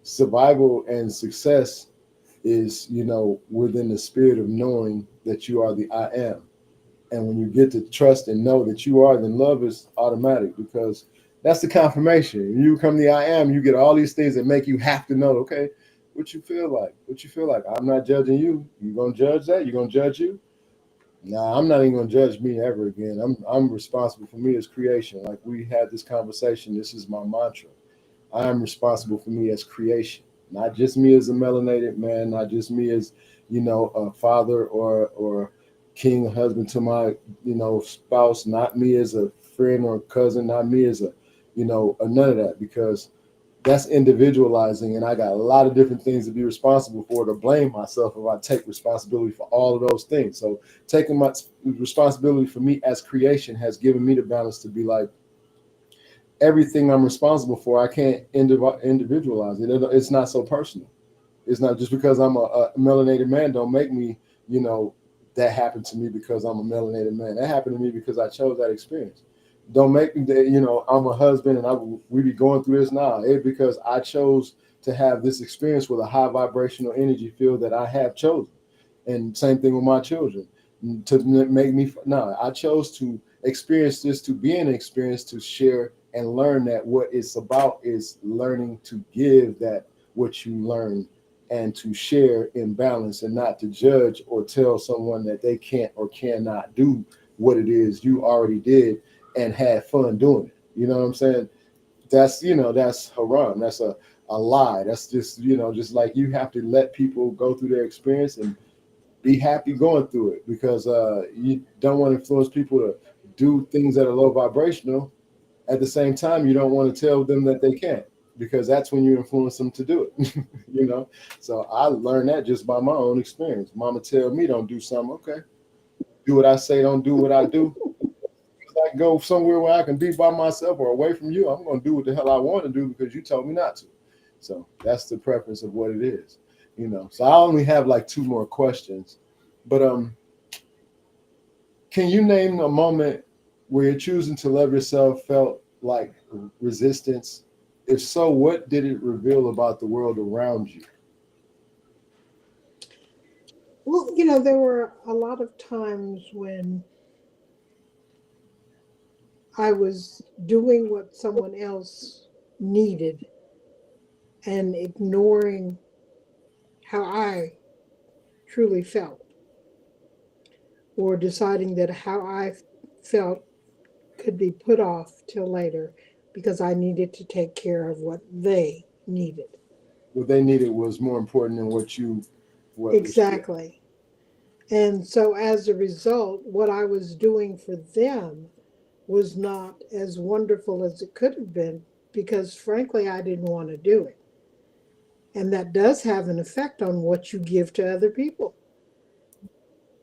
survival and success is, within the spirit of knowing that you are the I am. And when you get to trust and know that you are, then love is automatic, because that's the confirmation. When you become the I am, you get all these things that make you have to know, okay, what you feel like. I'm not judging you. You gonna judge that? You gonna judge you? Nah, I'm not even gonna judge me ever again. I'm responsible for me as creation. Like we had this conversation, this is my mantra. I am responsible for me as creation, not just me as a melanated man, not just me as, a father or king, husband to my, spouse, not me as a friend or cousin, not me as a, none of that, because that's individualizing, and I got a lot of different things to be responsible for, to blame myself if I take responsibility for all of those things. So taking my responsibility for me as creation has given me the balance to be like, everything I'm responsible for, I can't individualize it. It's not so personal. It's not just because I'm a melanated man, don't make me, that happened to me because I'm a melanated man. That happened to me because I chose that experience. Don't make me, I'm a husband and we be going through this now. It's because I chose to have this experience with a high vibrational energy field that I have chosen. And same thing with my children. To make me, no, I chose to experience this, to be an experience, to share and learn that what it's about is learning to give that what you learn, and to share in balance, and not to judge or tell someone that they can't or cannot do what it is you already did and had fun doing it. You know what I'm saying? That's, that's haram. That's a lie. That's just, just like you have to let people go through their experience and be happy going through it, because you don't want to influence people to do things that are low vibrational. At the same time, you don't want to tell them that they can't, because that's when you influence them to do it. So I learned that just by my own experience. Mama tell me don't do something, okay, do what I say, don't do what I do. If I go somewhere where I can be by myself or away from you, I'm going to do what the hell I want to do because you told me not to. So that's the preference of what it is. So I only have like two more questions, but can you name a moment where you're choosing to love yourself felt like resistance? If so, what did it reveal about the world around you? Well, there were a lot of times when I was doing what someone else needed and ignoring how I truly felt, or deciding that how I felt could be put off till later because I needed to take care of what they needed. What they needed was more important than what was true. Exactly. And so as a result, what I was doing for them was not as wonderful as it could have been because, frankly, I didn't want to do it. And that does have an effect on what you give to other people.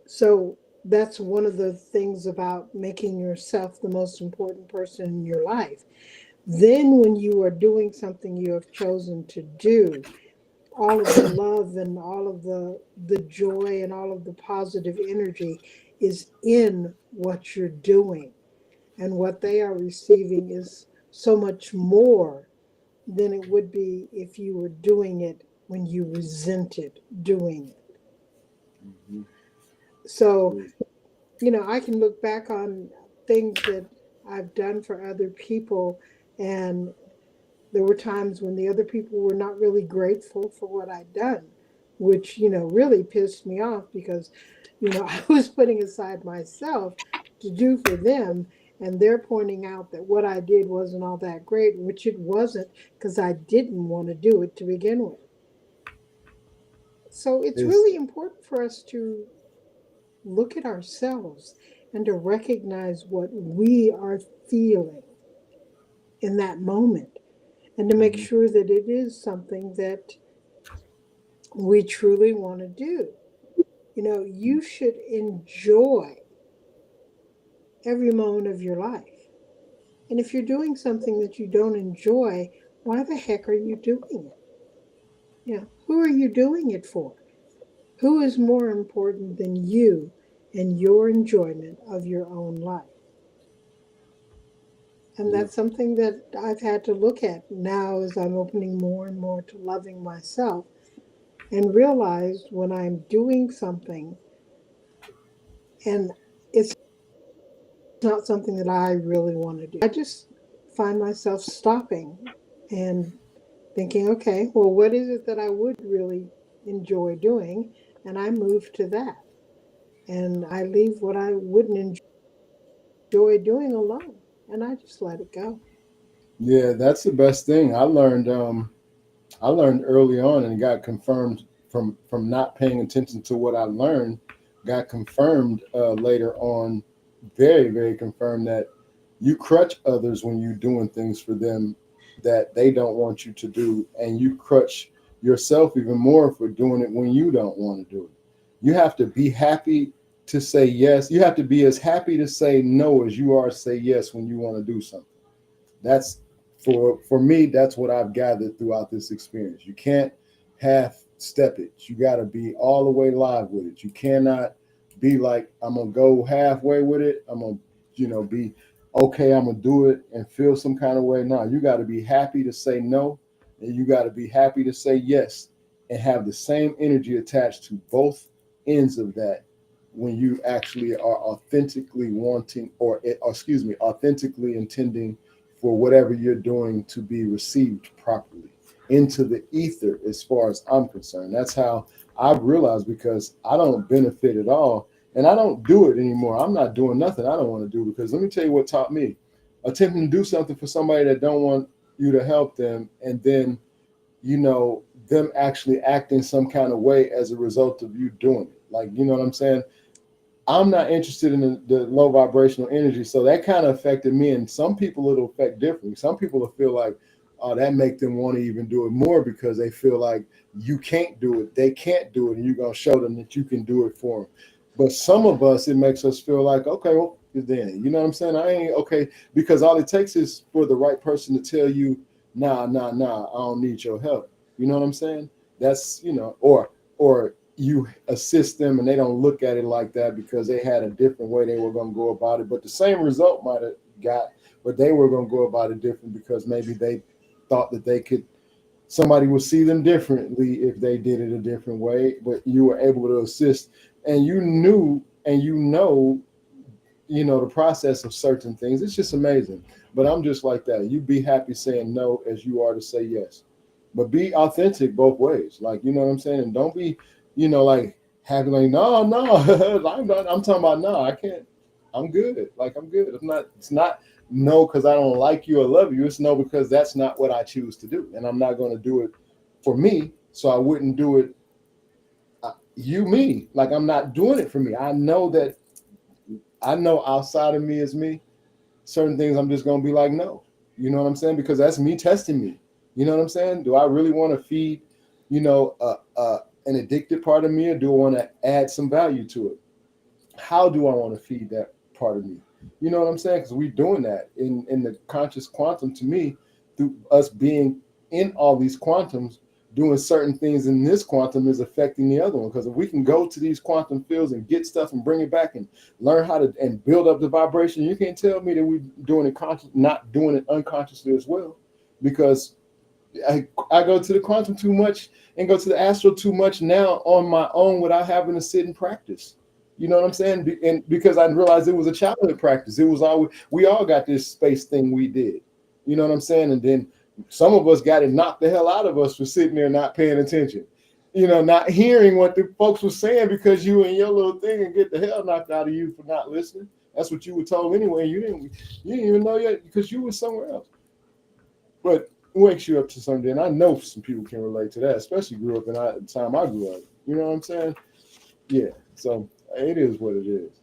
So that's one of the things about making yourself the most important person in your life. Then, when you are doing something you have chosen to do, all of the love and all of the joy and all of the positive energy is in what you're doing. And what they are receiving is so much more than it would be if you were doing it when you resented doing it. Mhm. So, I can look back on things that I've done for other people, and there were times when the other people were not really grateful for what I'd done, which, really pissed me off because, I was putting aside myself to do for them, and they're pointing out that what I did wasn't all that great, which it wasn't because I didn't want to do it to begin with. So it's It's really important for us to look at ourselves and to recognize what we are feeling in that moment and to make Mhm. sure that it is something that we truly want to do. You should enjoy every moment of your life. And if you're doing something that you don't enjoy, why the heck are you doing it? Who are you doing it for? Who is more important than you and your enjoyment of your own life? And yeah. that's something that I've had to look at now as I'm opening more and more to loving myself and realize when I'm doing something and it's not something that I really want to do, I just find myself stopping and thinking, okay, well, what is it that I would really enjoy doing? And I move to that. And I leave what I wouldn't enjoy doing alone. And I just let it go. Yeah, that's the best thing. I learned early on and got confirmed from not paying attention to what I learned, got confirmed later on, very, very confirmed that you crutch others when you're doing things for them that they don't want you to do, and you crutch yourself even more for doing it when you don't want to do it. You have to be happy to say yes. You have to be as happy to say no as you are to say yes when you want to do something. That's for me, that's what I've gathered throughout this experience. You can't half step it. You got to be all the way live with it. You cannot be like, I'm gonna go halfway with it. I'm gonna be okay, I'm gonna do it and feel some kind of way. No, you got to be happy to say no, and you got to be happy to say yes, and have the same energy attached to both ends of that when you actually are authentically wanting, or excuse me, authentically intending for whatever you're doing to be received properly into the ether. As far as I'm concerned, that's how I've realized, because I don't benefit at all. And I don't do it anymore. I'm not doing nothing I don't want to do, because let me tell you what taught me. Attempting to do something for somebody that don't want you to help them, and then, them actually acting some kind of way as a result of you doing it. Like, you know what I'm saying? I'm not interested in the low vibrational energy. So that kind of affected me. And some people it'll affect differently. Some people will feel like, oh, that make them want to even do it more, because they feel like you can't do it. They can't do it. And you're going to show them that you can do it for them. But some of us, it makes us feel like, okay, well, then, you know what I'm saying? I ain't okay, because all it takes is for the right person to tell you, nah, I don't need your help. You know what I'm saying? That's, or you assist them and they don't look at it like that because they had a different way they were going to go about it. But the same result might have got, but they were going to go about it different because maybe they thought that somebody would see them differently if they did it a different way, but you were able to assist, and you knew, and the process of certain things. It's just amazing. But I'm just like that. You be happy saying no as you are to say yes. But be authentic both ways. Like, you know what I'm saying? And don't be, like happy, like, no, I'm talking about, no, I can't. I'm good. Like, I'm good. It's not no because I don't like you or love you. It's no because that's not what I choose to do. And I'm not going to do it for me. So I wouldn't do it me. Like, I'm not doing it for me. I know outside of me is me. Certain things I'm just going to be like, no. You know what I'm saying? Because that's me testing me. You know what I'm saying? Do I really want to feed, an addicted part of me, or do I want to add some value to it? How do I want to feed that part of me? You know what I'm saying? Because we're doing that in the conscious quantum. To me, through us being in all these quantums, doing certain things in this quantum is affecting the other one. Because if we can go to these quantum fields and get stuff and bring it back and learn how to and build up the vibration, you can't tell me that we're doing it not doing it unconsciously as well. Because I go to the quantum too much and go to the astral too much now on my own without having to sit and practice. You know what I'm saying? And because I realized it was a childhood practice. It was always, we all got this space thing we did. You know what I'm saying? And then some of us got it knocked the hell out of us for sitting there not paying attention. Not hearing what the folks were saying because you and your little thing and get the hell knocked out of you for not listening. That's what you were told anyway. You didn't even know yet because you were somewhere else. But it wakes you up to something. And I know some people can relate to that, especially grew up in the time I grew up. You know what I'm saying? Yeah. So it is what it is,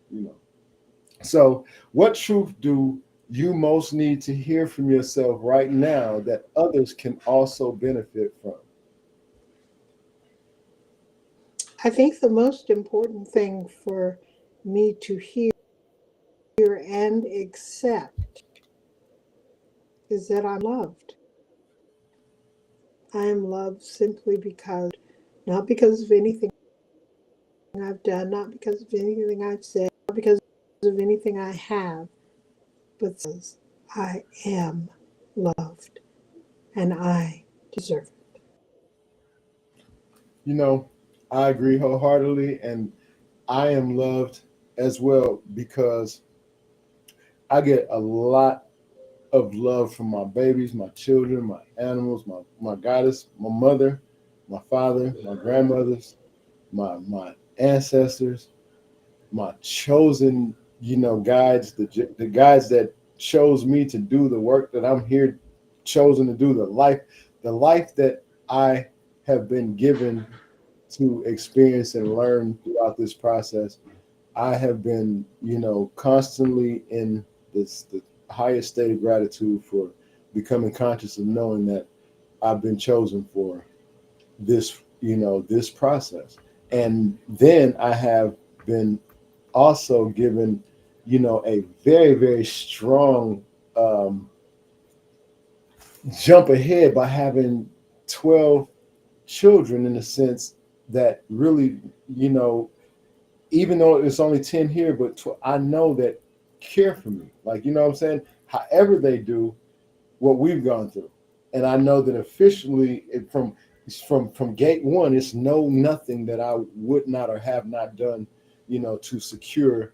So what truth do you most need to hear from yourself right now that others can also benefit from? I think the most important thing for me to hear and accept is that I'm loved. I am loved simply because, not because of anything I've done, not because of anything I've said, not because of anything I have, but because I am loved and I deserve it. I agree wholeheartedly, and I am loved as well because I get a lot of love from my babies, my children, my animals, my goddess, my mother, my father, my grandmothers, my ancestors, my chosen, guides, the guides that chose me to do the work that I'm here chosen to do, the life that I have been given to experience and learn throughout this process. I have been, constantly in the highest state of gratitude for becoming conscious of knowing that I've been chosen for this, this process. And then I have been also given, a very, very strong jump ahead by having 12 children, in the sense that really, even though it's only 10 here, but I know that care for me. Like, you know what I'm saying? However they do what we've gone through. And I know that officially from gate one, it's nothing that I would not or have not done, to secure,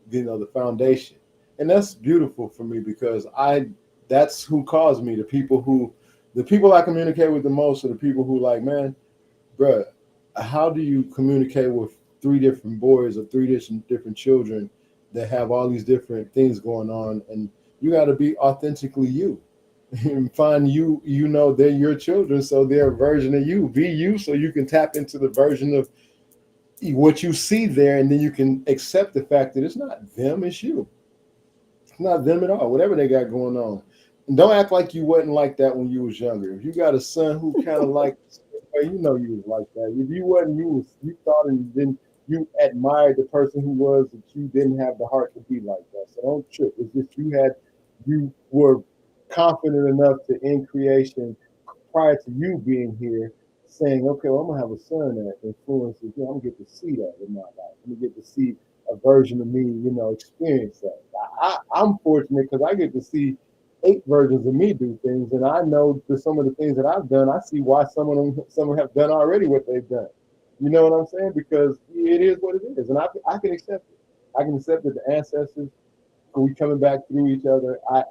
the foundation. And that's beautiful for me because that's who caused me. The people I communicate with the most are the people who like, man, bruh, how do you communicate with three different boys or three different children that have all these different things going on, and you got to be authentically you and find you. You know, they're your children, so they're a version of you. Be you, so you can tap into the version of what you see there, and then you can accept the fact that it's not them, it's you. It's not them at all, whatever they got going on. And don't act like you wasn't like that when you was younger. If you got a son who kind of like, well, you know you was like that. If you wasn't, you thought and then you admired the person who was that you didn't have the heart to be like that. So don't trip. It's just you were confident enough to in creation prior to you being here saying, okay, well, I'm gonna have a son that influences me. I'm gonna get to see that in my life. I'm gonna get to see a version of me, experience that. I'm fortunate because I get to see eight versions of me do things, and I know for some of the things that I've done, I see why some have done already what they've done. You know what I'm saying? Because it is what it is, and I can accept it. I can accept that the ancestors, we coming back through each other. I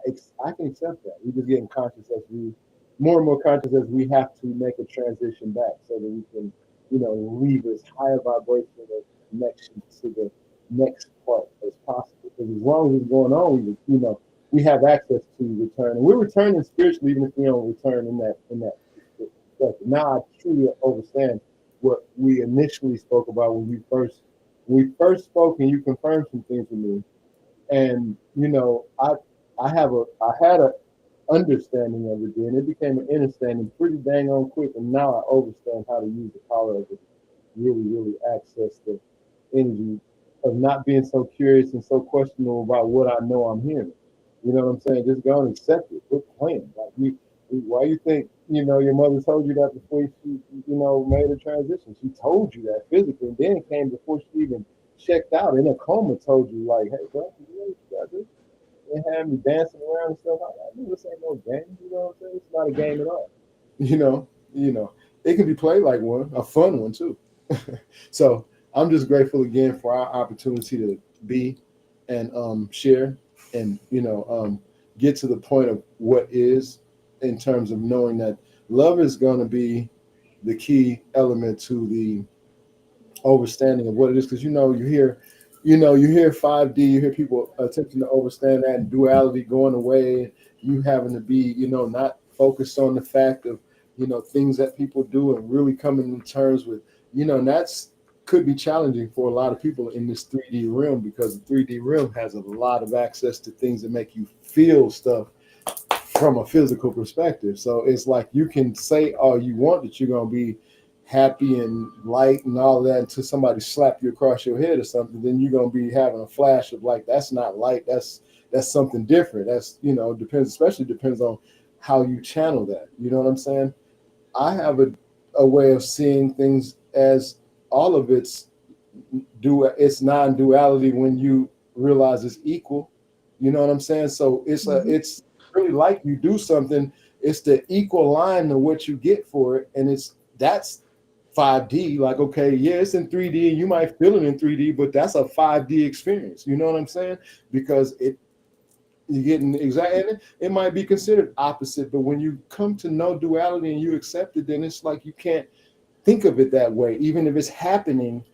can accept that. We're just getting conscious as we more and more conscious as we have to make a transition back so that we can, leave as high a vibration of connection to the next part as possible. Because as long as it's going on, we have access to return, and we're returning spiritually, even if we don't return in that perspective. Now I truly understand what we initially spoke about when we first spoke, and you confirmed some things with me. And I had a understanding of it then. It became an understanding pretty dang on quick, and now I understand how to use the power of it, really, really access the energy of not being so curious and so questionable about what I know I'm hearing. You know what I'm saying? Just go and accept it. Quit playing. Like why you think your mother told you that before she made a transition? She told you that physically, and then it came before she even checked out in a coma. Told you like, hey, bro, you know what you gotta do? They had me dancing around and stuff. I knew this ain't no game. You know what I'm saying? It's not a game at all. You know, it can be played like one, a fun one too. So I'm just grateful again for our opportunity to be and share and get to the point of what is in terms of knowing that love is going to be the key element to the understanding of what it is, because you hear 5D, you hear people attempting to understand that and duality going away, you having to be not focused on the fact of things that people do and really coming to terms with that's could be challenging for a lot of people in this 3D realm, because the 3D realm has a lot of access to things that make you feel stuff from a physical perspective. So it's like you can say all you want that you're going to be happy and light and all that until somebody slap you across your head or something. Then you're going to be having a flash of like, that's not light. That's something different. That's, depends on how you channel that. You know what I'm saying? I have a way of seeing things as all of it's non-duality when you realize it's equal. You know what I'm saying? So it's really like you do something, it's the equal line of what you get for it, and that's 5D. Like, okay, yeah, it's in 3D and you might feel it in 3D, but that's a 5D experience. You know what I'm saying? Because you're getting exactly, and it might be considered opposite, but when you come to know duality and you accept it, then it's like you can't think of it that way. Even if it's happening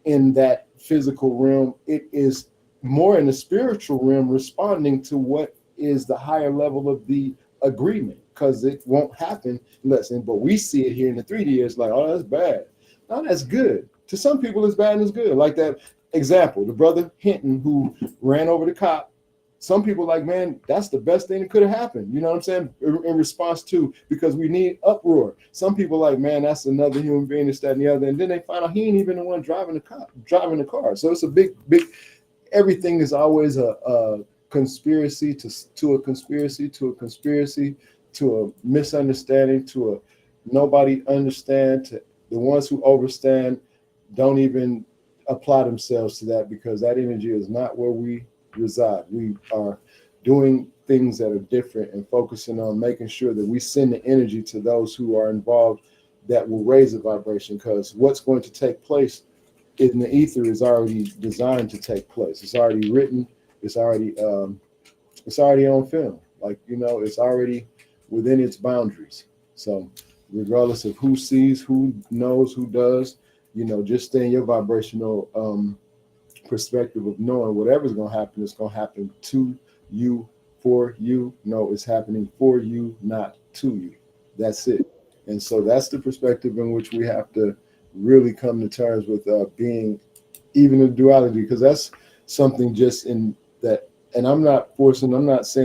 in that physical realm, it is more in the spiritual realm responding to what is the higher level of the agreement, because it won't happen but we see it here in the 3D. It's like, oh, that's bad. No, that's good. To some people, it's bad and it's good. Like that example, the brother Hinton who ran over the cop. Some people like, man, that's the best thing that could have happened. You know what I'm saying? In response to, because we need uproar. Some people like, man, that's another human being, this, that, and the other. And then they find out he ain't even the one driving the car. So it's a big, everything is always a conspiracy to a conspiracy to a conspiracy to a misunderstanding to a nobody understand, to the ones who overstand don't even apply themselves to that, because that energy is not where we reside. We are doing things that are different and focusing on making sure that we send the energy to those who are involved that will raise the vibration, because what's going to take place in the ether is already designed to take place. It's already written. It's already on film. Like, it's already within its boundaries. So regardless of who sees, who knows, who does, just stay in your vibrational perspective of knowing whatever's going to happen is going to happen to you, for you. No, it's happening for you, not to you. That's it. And so that's the perspective in which we have to really come to terms with being even in duality, because that's something just in that. And I'm not saying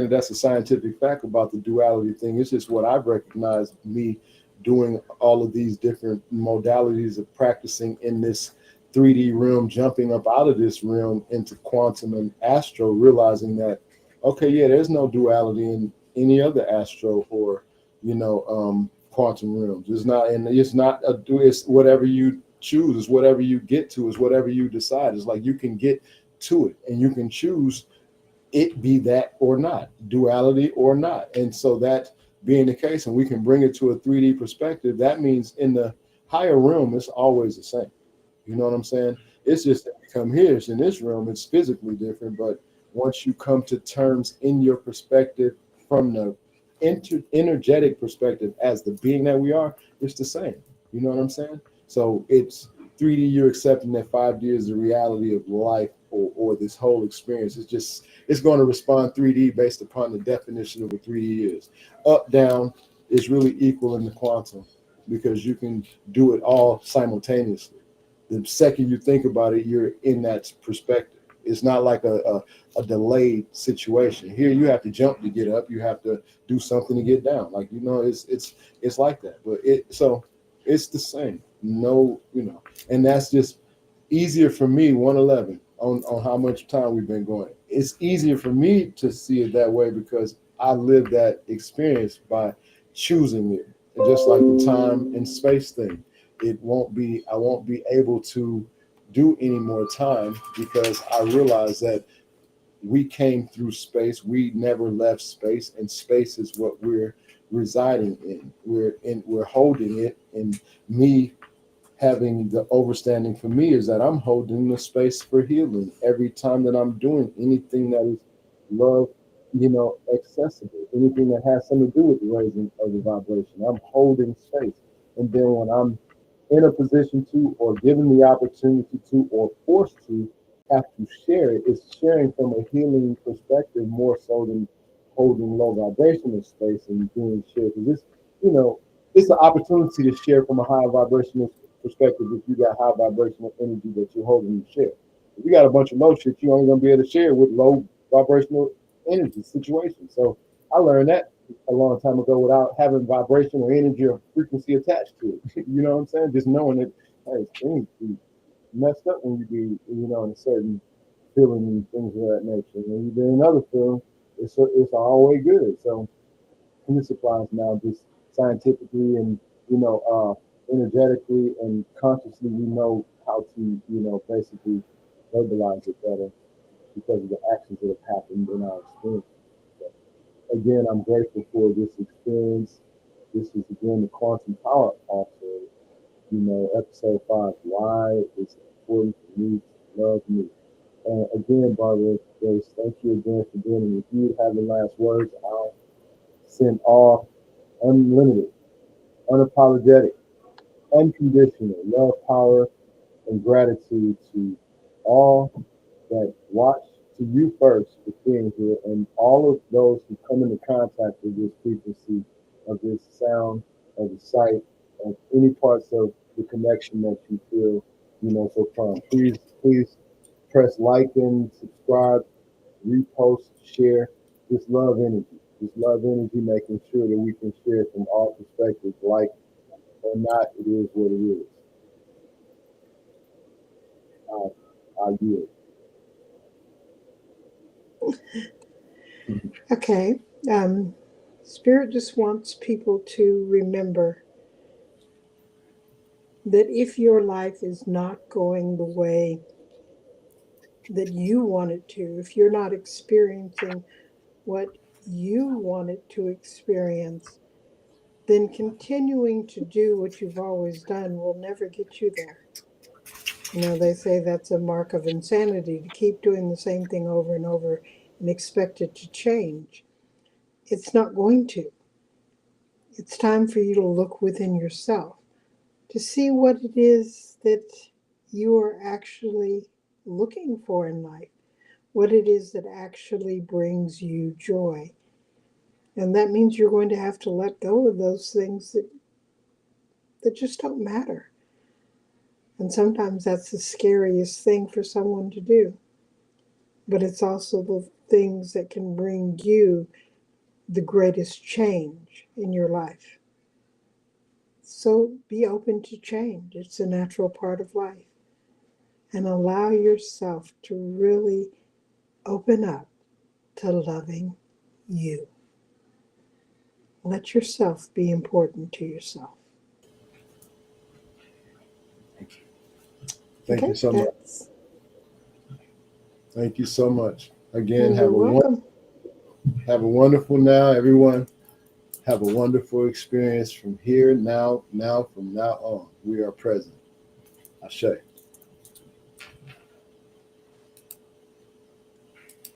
that that's a scientific fact about the duality thing. It's just what I've recognized me doing all of these different modalities of practicing in this 3D realm, jumping up out of this realm into quantum and astro, realizing that, okay, yeah, there's no duality in any other astro or, quantum realms. It's not, and it's not it's whatever you choose, it's whatever you get to, is whatever you decide. It's like you can get to it and you can choose it be that or not, duality or not. And so that being the case, and we can bring it to a 3D perspective, that means in the higher realm, it's always the same. You know what I'm saying? It's just that we come here, it's in this room, it's physically different. But once you come to terms in your perspective from the energetic perspective as the being that we are, it's the same. You know what I'm saying? So it's 3D, you're accepting that 5D is the reality of life, or this whole experience. It's going to respond 3D based upon the definition of what 3D is. Up, down is really equal in the quantum because you can do it all simultaneously. The second you think about it, you're in that perspective. It's not like a delayed situation. Here you have to jump to get up. You have to do something to get down. Like, it's like that. But it's the same. No, and that's just easier for me, 111, on how much time we've been going. It's easier for me to see it that way because I lived that experience by choosing it. And just like the time and space thing, I won't be able to do any more time because I realized that we came through space. We never left space, and space is what we're residing in. We're holding it, and me having the overstanding for me is that I'm holding the space for healing every time that I'm doing anything that is love, accessible, anything that has something to do with the raising of the vibration. I'm holding space. And then when I'm in a position to, or given the opportunity to, or forced to have to share it, it's sharing from a healing perspective more so than holding low vibrational space and being shared. Because it's an opportunity to share from a high vibrational perspective if you got high vibrational energy that you're holding to share. If you got a bunch of low shit, you're only gonna be able to share with low vibrational energy situations. So I learned that a long time ago without having vibration or energy or frequency attached to it. You know what I'm saying? Just knowing that, hey, things be messed up when you be, in a certain feeling and things of that nature. When you've been in another feeling, it's always good. So this applies now just scientifically and energetically and consciously. We know how to basically verbalize it better because of the actions that have happened in our experience. So, again, I'm grateful for this experience. This is again the quantum power also. Episode 5. Why it's important for me to love me. And again, Barbara, Grace, thank you again for being in. If you have the last words, I'll send all unlimited, unapologetic, unconditional love, power, and gratitude to all that watch, to you first for being here, and all of those who come into contact with this frequency of this sound, of the sight, of any parts of the connection that you feel, so far. Please press like and subscribe, repost, share. This love energy. This love energy, making sure that we can share from all perspectives, like or not, it is what it is. I yield. Okay. Um, Spirit just wants people to remember that if your life is not going the way that you want it to, if you're not experiencing what you want it to experience, then continuing to do what you've always done will never get you there. They say that's a mark of insanity to keep doing the same thing over and over and expect it to change. It's not going to. It's time for you to look within yourself to see what it is that you are actually looking for in life, what it is that actually brings you joy. And that means you're going to have to let go of those things that just don't matter. And sometimes that's the scariest thing for someone to do. But it's also the things that can bring you the greatest change in your life. So be open to change. It's a natural part of life. And allow yourself to really open up to loving you. Let yourself be important to yourself. Thank you so much. Thank you so much. Again, You're welcome. Have a wonderful now, everyone. Have a wonderful experience from here, now, from now on. We are present. Ashe.